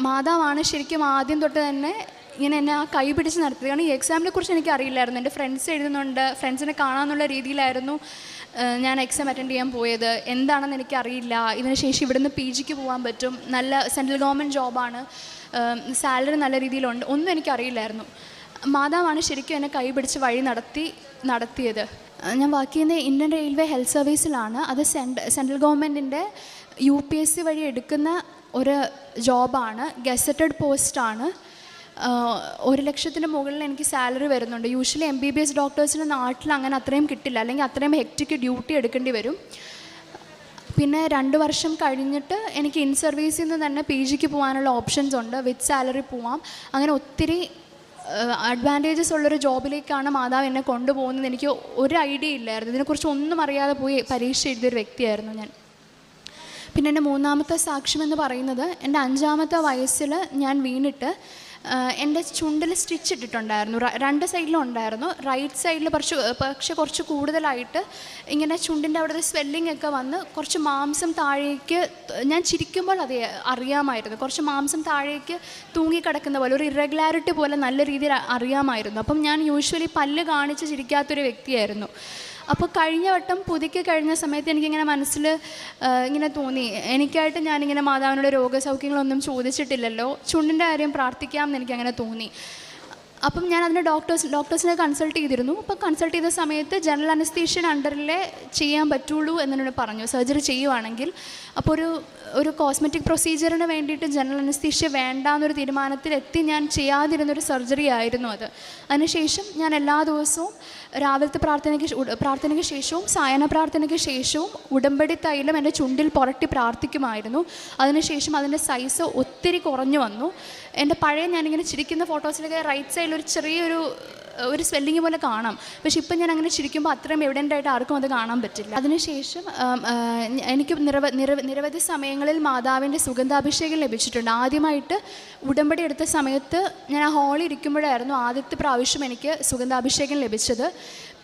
മാതാവാണ് ശരിക്കും ആദ്യം തൊട്ട് തന്നെ ഇങ്ങനെ എന്നെ ആ കൈ പിടിച്ച് നടത്തിയത്. കാരണം ഈ എക്സാമിനെ കുറിച്ച് എനിക്ക് അറിയില്ലായിരുന്നു. എൻ്റെ ഫ്രണ്ട്സ് എഴുതുന്നുണ്ട്, ഫ്രണ്ട്സിനെ കാണാമെന്നുള്ള രീതിയിലായിരുന്നു ഞാൻ എക്സാം അറ്റൻഡ് ചെയ്യാൻ പോയത്. എന്താണെന്ന് എനിക്കറിയില്ല. ഇതിനുശേഷം ഇവിടുന്ന് PGക്ക് പോകാൻ പറ്റും, നല്ല സെൻട്രൽ ഗവൺമെൻറ് ജോബാണ്, സാലറി നല്ല രീതിയിലുണ്ട്, ഒന്നും എനിക്കറിയില്ലായിരുന്നു. മാതാവാണ് ശരിക്കും എന്നെ കൈ പിടിച്ച് വഴി നടത്തിയത്. ഞാൻ വർക്ക് ചെയ്യുന്ന ഇന്ത്യൻ റെയിൽവേ ഹെൽത്ത് സർവീസിലാണ്. അത് സെൻട്രൽ ഗവൺമെൻറ്റിൻ്റെ UPSC വഴി എടുക്കുന്ന ഒരു ജോബാണ്, ഗസറ്റഡ് പോസ്റ്റാണ്. 1 ലക്ഷത്തിന് മുകളിൽ എനിക്ക് സാലറി വരുന്നുണ്ട്. യൂഷ്വലി MBBS ഡോക്ടേഴ്സിന് നാട്ടിൽ അങ്ങനെ അത്രയും കിട്ടില്ല, അല്ലെങ്കിൽ അത്രയും ഹെക്റ്റിക്ക് ഡ്യൂട്ടി എടുക്കേണ്ടി വരും. പിന്നെ 2 വർഷം കഴിഞ്ഞിട്ട് എനിക്ക് ഇൻ സർവീസിൽ നിന്ന് തന്നെ PGക്ക് പോകാനുള്ള ഓപ്ഷൻസ് ഉണ്ട്, വിത്ത് സാലറി പോവാം. അങ്ങനെ ഒത്തിരി അഡ്വാൻറ്റേജസ് ഉള്ളൊരു ജോബിലേക്കാണ് മാതാവ് എന്നെ കൊണ്ടുപോകുന്നത്. എനിക്ക് ഒരു ഐഡിയ ഇല്ലായിരുന്നു, ഇതിനെക്കുറിച്ച് ഒന്നും അറിയാതെ പോയി പരീക്ഷ എഴുതിയൊരു വ്യക്തിയായിരുന്നു ഞാൻ. പിന്നെ എൻ്റെ 3ാമത്തെ സാക്ഷ്യം എന്ന് പറയുന്നത്, എൻ്റെ 5ാമത്തെ വയസ്സിൽ ഞാൻ വീണിട്ട് എൻ്റെ ചുണ്ടിൽ സ്റ്റിച്ച് ഇട്ടിട്ടുണ്ടായിരുന്നു. 2 സൈഡിലും ഉണ്ടായിരുന്നു. റൈറ്റ് സൈഡിൽ പക്ഷേ കുറച്ച് കൂടുതലായിട്ട് ഇങ്ങനെ ചുണ്ടിൻ്റെ അവിടെ ഒരു സ്വെല്ലിംഗ് ഒക്കെ വന്ന് കുറച്ച് മാംസം താഴേക്ക്, ഞാൻ ചിരിക്കുമ്പോൾ അത് അറിയാമായിരുന്നു, കുറച്ച് മാംസം താഴേക്ക് തൂങ്ങിക്കിടക്കുന്ന പോലെ, ഒരു ഇറഗുലാരിറ്റി പോലെ നല്ല രീതിയിൽ അറിയാമായിരുന്നു. അപ്പം ഞാൻ യൂഷ്വലി പല്ല് കാണിച്ച് ചിരിക്കാത്തൊരു വ്യക്തിയായിരുന്നു. അപ്പോൾ കഴിഞ്ഞ വട്ടം പുതുക്കി കഴിഞ്ഞ സമയത്ത് എനിക്കിങ്ങനെ മനസ്സിൽ ഇങ്ങനെ തോന്നി, എനിക്കായിട്ട് ഞാനിങ്ങനെ മാതാവിനോട് രോഗസൗഖ്യങ്ങളൊന്നും ചോദിച്ചിട്ടില്ലല്ലോ, ചുണ്ടിൻ്റെ കാര്യം പ്രാർത്ഥിക്കാമെന്ന് എനിക്കങ്ങനെ തോന്നി. അപ്പം ഞാൻ അതിന് ഡോക്ടേഴ്സിനെ കൺസൾട്ട് ചെയ്തിരുന്നു. അപ്പോൾ കൺസൾട്ട് ചെയ്ത സമയത്ത് ജനറൽ അനസ്തീഷ്യൻ അണ്ടറിലേ ചെയ്യാൻ പറ്റുള്ളൂ എന്നോട് പറഞ്ഞു, സർജറി ചെയ്യുവാണെങ്കിൽ. അപ്പോൾ ഒരു കോസ്മെറ്റിക് പ്രൊസീജിയറിന് വേണ്ടിയിട്ട് ജനറൽ അനസ്തീഷ്യ വേണ്ടാന്നൊരു തീരുമാനത്തിലെത്തി ഞാൻ ചെയ്യാതിരുന്നൊരു സർജറി ആയിരുന്നു അത്. അതിനുശേഷം ഞാൻ എല്ലാ ദിവസവും രാവിലത്തെ പ്രാർത്ഥനയ്ക്ക് ശേഷവും സായന പ്രാർത്ഥനയ്ക്ക് ശേഷവും ഉടമ്പടി തൈലം എൻ്റെ ചുണ്ടിൽ പുരട്ടി പ്രാർത്ഥിക്കുമായിരുന്നു. അതിനുശേഷം അതിൻ്റെ സൈസ് ഒത്തിരി കുറഞ്ഞു വന്നു. എൻ്റെ പഴയ ഞാനിങ്ങനെ ചിരിക്കുന്ന ഫോട്ടോസിലൊക്കെ റൈറ്റ് സൈഡിൽ ഒരു ചെറിയൊരു സ്വെല്ലിങ് പോലെ കാണാം. പക്ഷെ ഇപ്പം ഞാൻ അങ്ങനെ ചിരിക്കുമ്പോൾ അത്രയും എവിഡൻ്റായിട്ട് ആർക്കും അത് കാണാൻ പറ്റില്ല. അതിനുശേഷം എനിക്ക് നിരവധി സമയങ്ങളിൽ മാതാവിൻ്റെ സുഗന്ധാഭിഷേകം ലഭിച്ചിട്ടുണ്ട്. ആദ്യമായിട്ട് ഉടമ്പടി എടുത്ത സമയത്ത് ഞാൻ ആ ഹാളിൽ ഇരിക്കുമ്പോഴായിരുന്നു ആദ്യത്തെ പ്രാവശ്യം എനിക്ക് സുഗന്ധാഭിഷേകം ലഭിച്ചത്.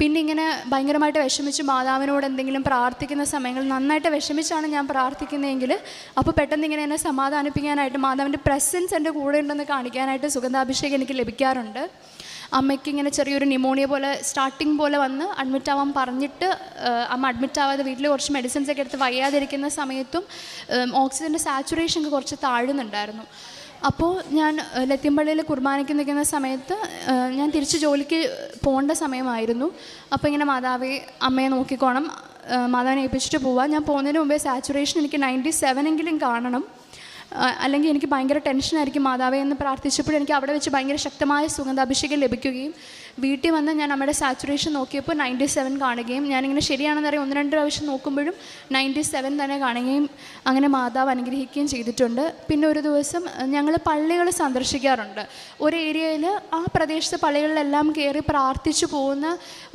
പിന്നെ ഇങ്ങനെ ഭയങ്കരമായിട്ട് വിഷമിച്ച് മാതാവിനോട് എന്തെങ്കിലും പ്രാർത്ഥിക്കുന്ന സമയങ്ങളിൽ നന്നായിട്ട് വിഷമിച്ചാണ് ഞാൻ പ്രാർത്ഥിക്കുന്നതെങ്കിൽ അപ്പോൾ പെട്ടെന്ന് ഇങ്ങനെ എന്നെ സമാധാനിപ്പിക്കാനായിട്ട് മാതാവിൻ്റെ പ്രസൻസ് എൻ്റെ കൂടെ ഉണ്ടെന്ന് കാണിക്കാനായിട്ട് സുഗന്ധാഭിഷേകം എനിക്ക് ലഭിക്കാറുണ്ട്. അമ്മയ്ക്ക് ഇങ്ങനെ ചെറിയൊരു ന്യൂമോണിയ പോലെ സ്റ്റാർട്ടിങ് പോലെ വന്ന് അഡ്മിറ്റ് ആവാൻ പറഞ്ഞിട്ട് അമ്മ അഡ്മിറ്റ് ആവാതെ വീട്ടിൽ കുറച്ച് മെഡിസിൻസൊക്കെ എടുത്ത് വയ്യാതിരിക്കുന്ന സമയത്തും ഓക്സിജൻ്റെ സാച്ചുറേഷൻ കുറച്ച് താഴുന്നുണ്ടായിരുന്നു. അപ്പോൾ ഞാൻ ലത്തിമ്പള്ളിയിൽ കുർബാനയ്ക്ക് നിൽക്കുന്ന സമയത്ത് ഞാൻ തിരിച്ച് ജോലിക്ക് പോകേണ്ട സമയമായിരുന്നു. അപ്പോൾ ഇങ്ങനെ മാതാവേ അമ്മയെ നോക്കിക്കോണം, മാതാവിനെ ഏൽപ്പിച്ചിട്ട് പോവാം, ഞാൻ പോകുന്നതിന് മുമ്പേ സാച്ചുറേഷൻ എനിക്ക് 97 എങ്കിലും കാണണം, അല്ലെങ്കിൽ എനിക്ക് ഭയങ്കര ടെൻഷനായിരിക്കും മാതാവേ എന്ന് പ്രാർത്ഥിച്ചപ്പോൾ എനിക്ക് അവിടെ വെച്ച് ഭയങ്കര ശക്തമായ സുഗന്ധാഭിഷേകം ലഭിക്കുകയും വീട്ടിൽ വന്ന് ഞാൻ നമ്മുടെ സാച്ചുറേഷൻ നോക്കിയപ്പോൾ 97 കാണുകയും ഞാനിങ്ങനെ ശരിയാണെന്നറിയാം 1-2 പ്രാവശ്യം നോക്കുമ്പോഴും 97 തന്നെ കാണുകയും അങ്ങനെ മാതാവ് അനുഗ്രഹിക്കുകയും ചെയ്തിട്ടുണ്ട്. പിന്നെ ഒരു ദിവസം ഞങ്ങൾ പള്ളികൾ സന്ദർശിക്കാറുണ്ട്. ഒരു ഏരിയയിൽ ആ പ്രദേശത്തെ പള്ളികളിലെല്ലാം കയറി പ്രാർത്ഥിച്ചു പോകുന്ന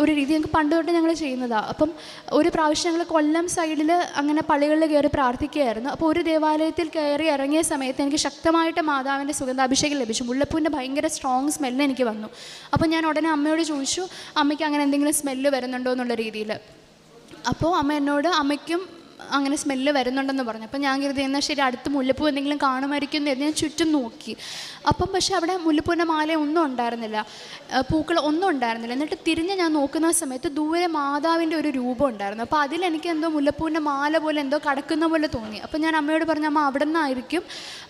ഒരു രീതി ഞങ്ങൾക്ക് പണ്ട് തൊട്ട് ഞങ്ങൾ ചെയ്യുന്നതാണ്. അപ്പം ഒരു പ്രാവശ്യം ഞങ്ങൾ കൊല്ലം സൈഡിൽ അങ്ങനെ പള്ളികളിൽ കയറി പ്രാർത്ഥിക്കുകയായിരുന്നു. അപ്പോൾ ഒരു ദേവാലയത്തിൽ കയറി ഇറങ്ങിയ സമയത്ത് എനിക്ക് ശക്തമായിട്ട് മാതാവിൻ്റെ സുഗന്ധാഭിഷേകം ലഭിച്ചു. മുല്ലപ്പൂവിൻ്റെ ഭയങ്കര സ്ട്രോങ് സ്മെല്ല് എനിക്ക് വന്നു. അപ്പോൾ ഞാൻ ഉടനെ അമ്മയോട് ചോദിച്ചു, അമ്മയ്ക്ക് അങ്ങനെ എന്തെങ്കിലും സ്മെല്ല് വരുന്നുണ്ടോ എന്നുള്ള രീതിയിൽ. അപ്പോൾ അമ്മ എന്നോട് അമ്മയ്ക്കും അങ്ങനെ സ്മെല്ല് വരുന്നുണ്ടെന്ന് പറഞ്ഞു. അപ്പം ഞാൻ കരുതി എന്നാൽ ശരി അടുത്ത് മുല്ലപ്പൂ എന്തെങ്കിലും കാണുമായിരിക്കും എന്ന് ഞാൻ ചുറ്റും നോക്കി. അപ്പം പക്ഷേ അവിടെ മുല്ലപ്പൂവിൻ്റെ മാല ഒന്നും ഉണ്ടായിരുന്നില്ല, പൂക്കൾ ഒന്നും ഉണ്ടായിരുന്നില്ല. എന്നിട്ട് തിരിഞ്ഞ് ഞാൻ നോക്കുന്ന സമയത്ത് ദൂരെ മാതാവിൻ്റെ ഒരു രൂപം ഉണ്ടായിരുന്നു. അപ്പോൾ അതിലെനിക്ക് എന്തോ മുല്ലപ്പൂവിൻ്റെ മാല പോലെ എന്തോ കടക്കുന്ന പോലെ തോന്നി. അപ്പം ഞാൻ അമ്മയോട് പറഞ്ഞു, അമ്മ അവിടെ നിന്നായിരിക്കും,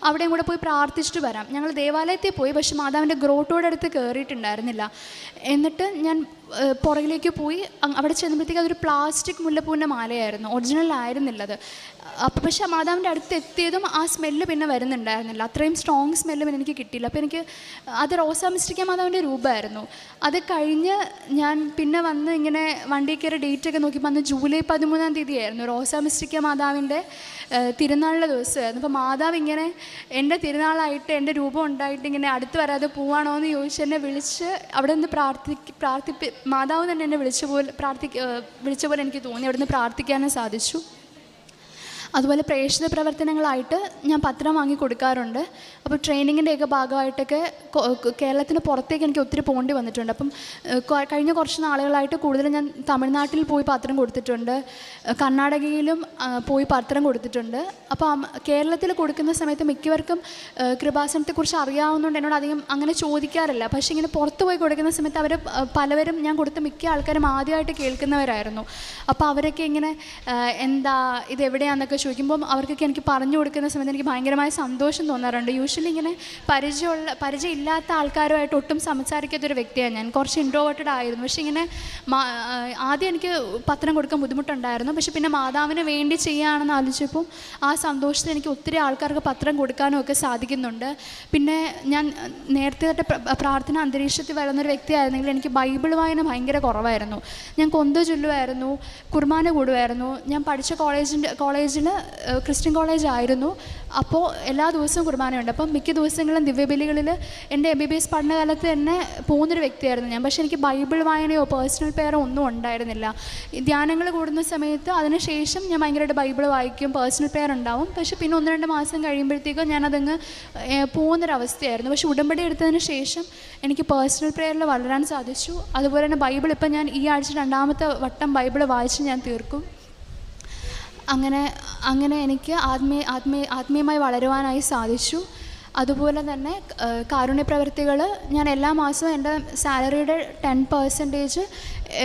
അവിടെയും കൂടെ പോയി പ്രാർത്ഥിച്ചിട്ട് വരാം. ഞങ്ങൾ ദേവാലയത്തിൽ പോയി, പക്ഷേ മാതാവിൻ്റെ ഗ്രോട്ടോടെ അടുത്ത് കയറിയിട്ടുണ്ടായിരുന്നില്ല. എന്നിട്ട് ഞാൻ പുറകിലേക്ക് പോയി അവിടെ ചെന്നപ്പോഴത്തേക്ക് അതൊരു പ്ലാസ്റ്റിക് മുല്ലപ്പൂവിൻ്റെ മാലയായിരുന്നു, ഒറിജിനൽ ആയിരുന്നില്ലത്. അപ്പോൾ പക്ഷേ മാതാവിൻ്റെ അടുത്ത് എത്തിയതും ആ സ്മെല്ല് പിന്നെ വരുന്നുണ്ടായിരുന്നില്ല, അത്രയും സ്ട്രോങ് സ്മെല്ല് പിന്നെ എനിക്ക് കിട്ടിയില്ല. അപ്പോൾ എനിക്ക് അത് റോസാ മിസ്റ്റിക്ക മാതാവിൻ്റെ രൂപമായിരുന്നു. അത് കഴിഞ്ഞ് ഞാൻ പിന്നെ വന്ന് ഇങ്ങനെ വണ്ടി കയറി ഡേറ്റൊക്കെ നോക്കിയപ്പോൾ അന്ന് ജൂലൈ 13-ാം തീയതിയായിരുന്നു റോസാ മിസ്റ്റിക്ക മാതാവിൻ്റെ തിരുനാളിൻ്റെ ദിവസമായിരുന്നു. അപ്പോൾ മാതാവ് ഇങ്ങനെ എൻ്റെ തിരുനാളായിട്ട് എൻ്റെ രൂപം ഉണ്ടായിട്ട് ഇങ്ങനെ അടുത്ത് വരാതെ പോവാണോ എന്ന് ചോദിച്ച് എന്നെ വിളിച്ച് അവിടെ നിന്ന് മാതാവ് തന്നെ എന്നെ വിളിച്ച പോലെ എനിക്ക് തോന്നി. അവിടെ നിന്ന് പ്രാർത്ഥിക്കാനും സാധിച്ചു. അതുപോലെ പ്രേക്ഷിത പ്രവർത്തനങ്ങളായിട്ട് ഞാൻ പത്രം വാങ്ങി കൊടുക്കാറുണ്ട്. അപ്പോൾ ട്രെയിനിങ്ങിൻ്റെയൊക്കെ ഭാഗമായിട്ടൊക്കെ കേരളത്തിന് പുറത്തേക്ക് എനിക്ക് ഒത്തിരി പോകേണ്ടി വന്നിട്ടുണ്ട്. അപ്പം കഴിഞ്ഞ കുറച്ച് നാളുകളായിട്ട് കൂടുതലും ഞാൻ തമിഴ്നാട്ടിൽ പോയി പത്രം കൊടുത്തിട്ടുണ്ട്, കർണാടകയിലും പോയി പത്രം കൊടുത്തിട്ടുണ്ട്. അപ്പോൾ കേരളത്തിൽ കൊടുക്കുന്ന സമയത്ത് മിക്കവർക്കും കൃപാസനത്തെക്കുറിച്ച് അറിയാവുന്നതുകൊണ്ട് എന്നോട് അധികം അങ്ങനെ ചോദിക്കാറില്ല. പക്ഷേ ഇങ്ങനെ പുറത്ത് പോയി കൊടുക്കുന്ന സമയത്ത് അവർ പലവരും ഞാൻ കൊടുത്ത മിക്ക ആൾക്കാരും ആദ്യമായിട്ട് കേൾക്കുന്നവരായിരുന്നു. അപ്പോൾ അവരൊക്കെ ഇങ്ങനെ എന്താ ഇതെവിടെയാണെന്നൊക്കെ ചോദിക്കുമ്പം അവർക്കൊക്കെ എനിക്ക് പറഞ്ഞു കൊടുക്കുന്ന സമയത്ത് എനിക്ക് ഭയങ്കരമായ സന്തോഷം തോന്നാറുണ്ട്. യൂഷ്വലി ഇങ്ങനെ പരിചയമില്ലാത്ത ആൾക്കാരുമായിട്ട് ഒട്ടും സംസാരിക്കാത്തൊരു വ്യക്തിയാണ് ഞാൻ. കുറച്ച് ഇൻട്രോവേർട്ടഡ് ആയിരുന്നു. പക്ഷേ ഇങ്ങനെ ആദ്യം എനിക്ക് പത്രം കൊടുക്കാൻ ബുദ്ധിമുട്ടുണ്ടായിരുന്നു. പക്ഷേ പിന്നെ മാതാവിന് വേണ്ടി ചെയ്യുകയാണെന്ന് ആലോചിച്ചപ്പോൾ ആ സന്തോഷത്തിൽ എനിക്ക് ഒത്തിരി ആൾക്കാർക്ക് പത്രം കൊടുക്കാനും ഒക്കെ സാധിക്കുന്നുണ്ട്. പിന്നെ ഞാൻ നേരത്തെ തൊട്ട് പ്രാർത്ഥന അന്തരീക്ഷത്തിൽ വരുന്നൊരു വ്യക്തിയായിരുന്നെങ്കിൽ എനിക്ക് ബൈബിൾ വായന ഭയങ്കര കുറവായിരുന്നു. ഞാൻ കൊന്ത ചൊല്ലുമായിരുന്നു, കുർബാന കൂടുമായിരുന്നു. ഞാൻ പഠിച്ച കോളേജിൽ ക്രിസ്ത്യൻ കോളേജ് ആയിരുന്നു. അപ്പോൾ എല്ലാ ദിവസവും കുർബാനയുണ്ട്. അപ്പം മിക്ക ദിവസങ്ങളും ദിവ്യബലികളിൽ എൻ്റെ MBBS പഠനകാലത്ത് തന്നെ പോകുന്നൊരു വ്യക്തിയായിരുന്നു ഞാൻ. പക്ഷേ എനിക്ക് ബൈബിൾ വായനയോ പേഴ്സണൽ പ്രെയറോ ഒന്നും ഉണ്ടായിരുന്നില്ല. ധ്യാനങ്ങൾ കൂടുന്ന സമയത്ത് അതിനുശേഷം ഞാൻ ഭയങ്കരമായിട്ട് ബൈബിൾ വായിക്കും, പേഴ്സണൽ പ്രെയർ ഉണ്ടാവും. പക്ഷേ പിന്നെ 1-2 മാസം കഴിയുമ്പോഴത്തേക്കും ഞാനതങ്ങ് പോകുന്നൊരവസ്ഥയായിരുന്നു. പക്ഷേ ഉടമ്പടി എടുത്തതിന് ശേഷം എനിക്ക് പേഴ്സണൽ പ്രെയറിൽ വളരാൻ സാധിച്ചു. അതുപോലെ തന്നെ ബൈബിൾ ഇപ്പം ഞാൻ ഈ ആഴ്ച 2ാമത്തെ വട്ടം ബൈബിൾ വായിച്ച് ഞാൻ തീർക്കും. അങ്ങനെ എനിക്ക് ആത്മീയമായി വളരുവാനായി സാധിച്ചു. അതുപോലെ തന്നെ കാരുണ്യ പ്രവൃത്തികൾ ഞാൻ എല്ലാ മാസവും എൻ്റെ സാലറിയുടെ 10%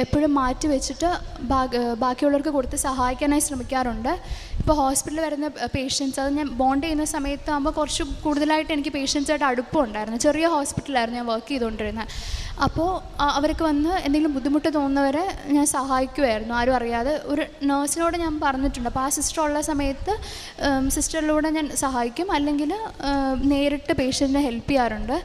എപ്പോഴും മാറ്റി വെച്ചിട്ട് ബാക്കിയുള്ളവർക്ക് കൊടുത്ത് സഹായിക്കാനായി ശ്രമിക്കാറുണ്ട്. ഇപ്പോൾ ഹോസ്പിറ്റലിൽ വരുന്ന പേഷ്യൻസ്, അത് ഞാൻ ബോണ്ട് ചെയ്യുന്ന സമയത്താകുമ്പോൾ കുറച്ച് കൂടുതലായിട്ട് എനിക്ക് പേഷ്യൻസായിട്ട് അടുപ്പമുണ്ടായിരുന്നു. ചെറിയ ഹോസ്പിറ്റലായിരുന്നു ഞാൻ വർക്ക് ചെയ്തുകൊണ്ടിരുന്നത്. അപ്പോൾ അവർക്ക് വന്ന് എന്തെങ്കിലും ബുദ്ധിമുട്ട് തോന്നുന്നവരെ ഞാൻ സഹായിക്കുമായിരുന്നു, ആരും അറിയാതെ. ഒരു നേഴ്സിനോട് ഞാൻ പറഞ്ഞിട്ടുണ്ട്. അപ്പോൾ ആ സിസ്റ്റർ ഉള്ള സമയത്ത് സിസ്റ്ററിലൂടെ ഞാൻ സഹായിക്കും, അല്ലെങ്കിൽ നേരിട്ട് പേഷ്യൻറ്റിനെ ഹെൽപ്പ് ചെയ്യാറുണ്ട്.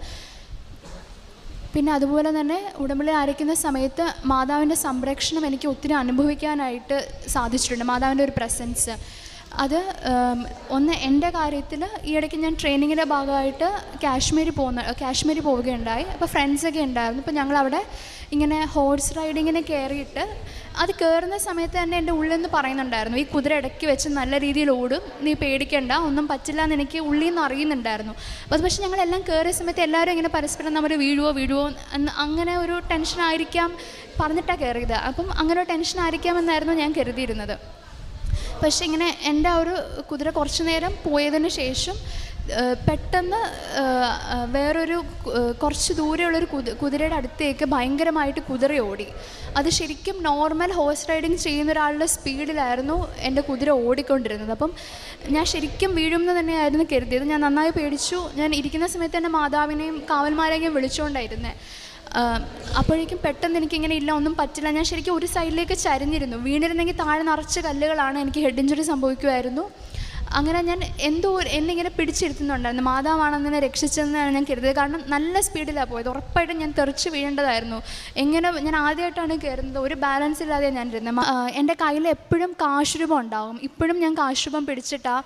പിന്നെ അതുപോലെ തന്നെ ഉടമ്പടി ആരംഭിക്കുന്ന സമയത്ത് മാതാവിൻ്റെ സംരക്ഷണം എനിക്ക് ഒത്തിരി അനുഭവിക്കാനായിട്ട് സാധിച്ചിട്ടുണ്ട്, മാതാവിൻ്റെ ഒരു പ്രസൻസ്. അത് ഒന്ന് എൻ്റെ കാര്യത്തിൽ ഈയിടയ്ക്ക് ഞാൻ ട്രെയിനിങ്ങിൻ്റെ ഭാഗമായിട്ട് കാശ്മീർ പോവുകയുണ്ടായി. അപ്പോൾ ഫ്രണ്ട്സൊക്കെ ഉണ്ടായിരുന്നു. അപ്പോൾ ഞങ്ങളവിടെ ഇങ്ങനെ ഹോഴ്സ് റൈഡിങ്ങിന് കയറിയിട്ട് അത് കയറുന്ന സമയത്ത് തന്നെ എൻ്റെ ഉള്ളിൽ നിന്ന് പറയുന്നുണ്ടായിരുന്നു, ഈ കുതിര ഇടയ്ക്ക് വെച്ച് നല്ല രീതിയിൽ ഓടും, നീ പേടിക്കണ്ട, ഒന്നും പറ്റില്ല എന്ന് എനിക്ക് ഉള്ളിൽ നിന്ന് അറിയുന്നുണ്ടായിരുന്നു. അത് പക്ഷേ ഞങ്ങളെല്ലാം കയറിയ സമയത്ത് എല്ലാവരും ഇങ്ങനെ പരസ്പരം നമ്മൾ വീഴുവോ എന്ന് അങ്ങനെ ഒരു ടെൻഷനായിരിക്കാം പറഞ്ഞിട്ടാണ് കയറിയത്. അപ്പം അങ്ങനെ ഒരു ടെൻഷനായിരിക്കാമെന്നായിരുന്നു ഞാൻ കരുതിയിരുന്നത്. പക്ഷേ ഇങ്ങനെ എൻ്റെ ആ ഒരു കുതിര കുറച്ച് നേരം പോയതിന് ശേഷം പെട്ടെന്ന് വേറൊരു കുറച്ച് ദൂരെയുള്ളൊരു കുതിരയുടെ അടുത്തേക്ക് ഭയങ്കരമായിട്ട് കുതിര ഓടി. അത് ശരിക്കും നോർമൽ ഹോഴ്സ് റൈഡിങ് ചെയ്യുന്ന ഒരാളുടെ സ്പീഡിലായിരുന്നു എൻ്റെ കുതിര ഓടിക്കൊണ്ടിരുന്നത്. അപ്പം ഞാൻ ശരിക്കും വീഴുമെന്ന് തന്നെയായിരുന്നു കരുതിയത്. ഞാൻ നന്നായി പേടിച്ചു. ഞാൻ ഇരിക്കുന്ന സമയത്ത് തന്നെ മാതാവിനെയും കാവൽമാരെയും വിളിച്ചുകൊണ്ടായിരുന്നേ. അപ്പോഴേക്കും പെട്ടെന്ന് എനിക്കിങ്ങനെ ഇല്ല, ഒന്നും പറ്റില്ല. ഞാൻ ശരിക്കും ഒരു സൈഡിലേക്ക് ചരിഞ്ഞിരുന്നു. വീണിരുന്നെങ്കിൽ താഴെ നിറച്ച് കല്ലുകളാണ്, എനിക്ക് ഹെഡ് ഇഞ്ചുറി സംഭവിക്കുമായിരുന്നു. അങ്ങനെ ഞാൻ എന്നിങ്ങനെ പിടിച്ചിരുത്തുന്നുണ്ടായിരുന്നു. മാതാവാണെന്നെ രക്ഷിച്ചതെന്നാണ് ഞാൻ കരുതിയത്. കാരണം നല്ല സ്പീഡിലാണ് പോയത്. ഉറപ്പായിട്ടും ഞാൻ തെറിച്ച് വീഴേണ്ടതായിരുന്നു. ഞാൻ ആദ്യമായിട്ടാണ് കയറുന്നത്, ഒരു ബാലൻസ് ഇല്ലാതെ ഞാൻ ഇരുന്നത്. എൻ്റെ കയ്യിൽ എപ്പോഴും കാശുരൂപം ഉണ്ടാകും. ഇപ്പോഴും ഞാൻ കാശുരൂപം പിടിച്ചിട്ടാണ്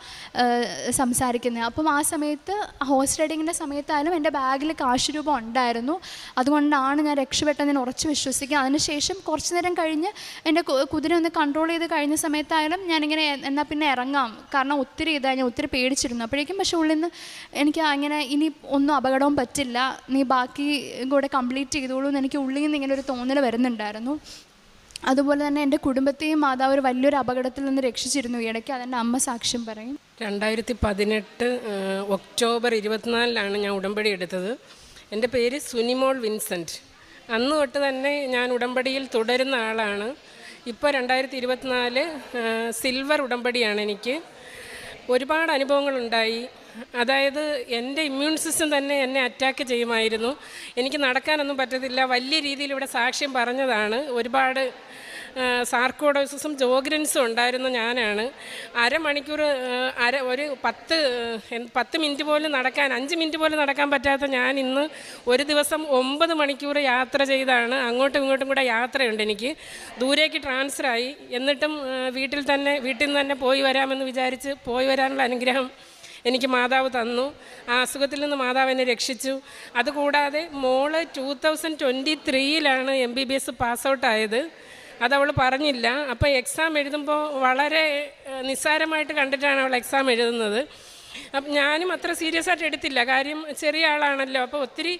സംസാരിക്കുന്നത്. അപ്പം ആ സമയത്ത് ഹോഴ്സ് റൈഡിങ്ങിൻ്റെ സമയത്തായാലും എൻ്റെ ബാഗിൽ കാശുരൂപം ഉണ്ടായിരുന്നു. അതുകൊണ്ടാണ് ഞാൻ രക്ഷപ്പെട്ടതെന്ന് ഞാൻ ഉറച്ച് വിശ്വസിക്കുക. അതിനുശേഷം കുറച്ച് നേരം കഴിഞ്ഞ് എൻ്റെ കുതിര ഒന്ന് കൺട്രോൾ ചെയ്ത് കഴിഞ്ഞ സമയത്തായാലും ഞാനിങ്ങനെ എന്നാൽ പിന്നെ ഇറങ്ങാം, കാരണം ഞാൻ ഒത്തിരി പേടിച്ചിരുന്നു അപ്പോഴേക്കും. പക്ഷേ ഉള്ളിൽ നിന്ന് എനിക്ക് അങ്ങനെ ഇനി ഒന്നും അപകടവും പറ്റില്ല, നീ ബാക്കി കൂടെ കംപ്ലീറ്റ് ചെയ്തോളൂ എന്ന് എനിക്ക് ഉള്ളിൽ നിന്ന് ഇങ്ങനെ ഒരു തോന്നൽ വരുന്നുണ്ടായിരുന്നു. അതുപോലെ തന്നെ എൻ്റെ കുടുംബത്തെയും മാതാവ് ഒരു വലിയൊരു അപകടത്തിൽ നിന്ന് രക്ഷിച്ചിരുന്നു ഇടയ്ക്ക്. അതെൻ്റെ അമ്മ സാക്ഷ്യം പറയും. 2018 ഒക്ടോബർ 24 ഞാൻ ഉടമ്പടി എടുത്തത്. എൻ്റെ പേര് സുനിമോൾ വിൻസെൻറ്റ്. അന്ന് തൊട്ട് തന്നെ ഞാൻ ഉടമ്പടിയിൽ തുടരുന്ന ആളാണ്. ഇപ്പോൾ 2024 സിൽവർ ഉടമ്പടിയാണ് എനിക്ക്. ഒരുപാട് അനുഭവങ്ങളുണ്ടായി. അതായത് എൻ്റെ ഇമ്മ്യൂൺ സിസ്റ്റം തന്നെ എന്നെ അറ്റാക്ക് ചെയ്യുമായിരുന്നു. എനിക്ക് നടക്കാനൊന്നും പറ്റത്തില്ല. വലിയ രീതിയിൽ ഇവിടെ സാക്ഷ്യം പറഞ്ഞതാണ്. ഒരുപാട് സാർക്കോഡോസിസും ജോഗ്രൻസും ഉണ്ടായിരുന്ന ഞാനാണ്. അരമണിക്കൂർ ഒരു 10 മിനിറ്റ് പോലും നടക്കാൻ 5 മിനിറ്റ് പോലും നടക്കാൻ പറ്റാത്ത ഞാൻ ഇന്ന് ഒരു ദിവസം 9 മണിക്കൂർ യാത്ര ചെയ്താണ്. അങ്ങോട്ടും ഇങ്ങോട്ടും കൂടെ യാത്രയുണ്ട് എനിക്ക്. ദൂരേക്ക് ട്രാൻസ്ഫറായി. എന്നിട്ടും വീട്ടിൽ നിന്ന് തന്നെ പോയി വരാമെന്ന് വിചാരിച്ച് പോയി വരാനുള്ള അനുഗ്രഹം എനിക്ക് മാതാവ് തന്നു. ആ അസുഖത്തിൽ നിന്ന് മാതാവ് എന്നെ രക്ഷിച്ചു. അതുകൂടാതെ മോള് 2023 MBBS പാസ് ഔട്ടായത്. അതവൾ പറഞ്ഞില്ല. അപ്പോൾ എക്സാം എഴുതുമ്പോൾ വളരെ നിസ്സാരമായിട്ട് കണ്ടിട്ടാണ് അവൾ എക്സാം എഴുതുന്നത്. അപ്പം ഞാനും അത്ര സീരിയസ് ആയിട്ട് എടുത്തില്ല. കാര്യം ചെറിയ ആളാണല്ലോ. അപ്പോൾ ഒത്തിരി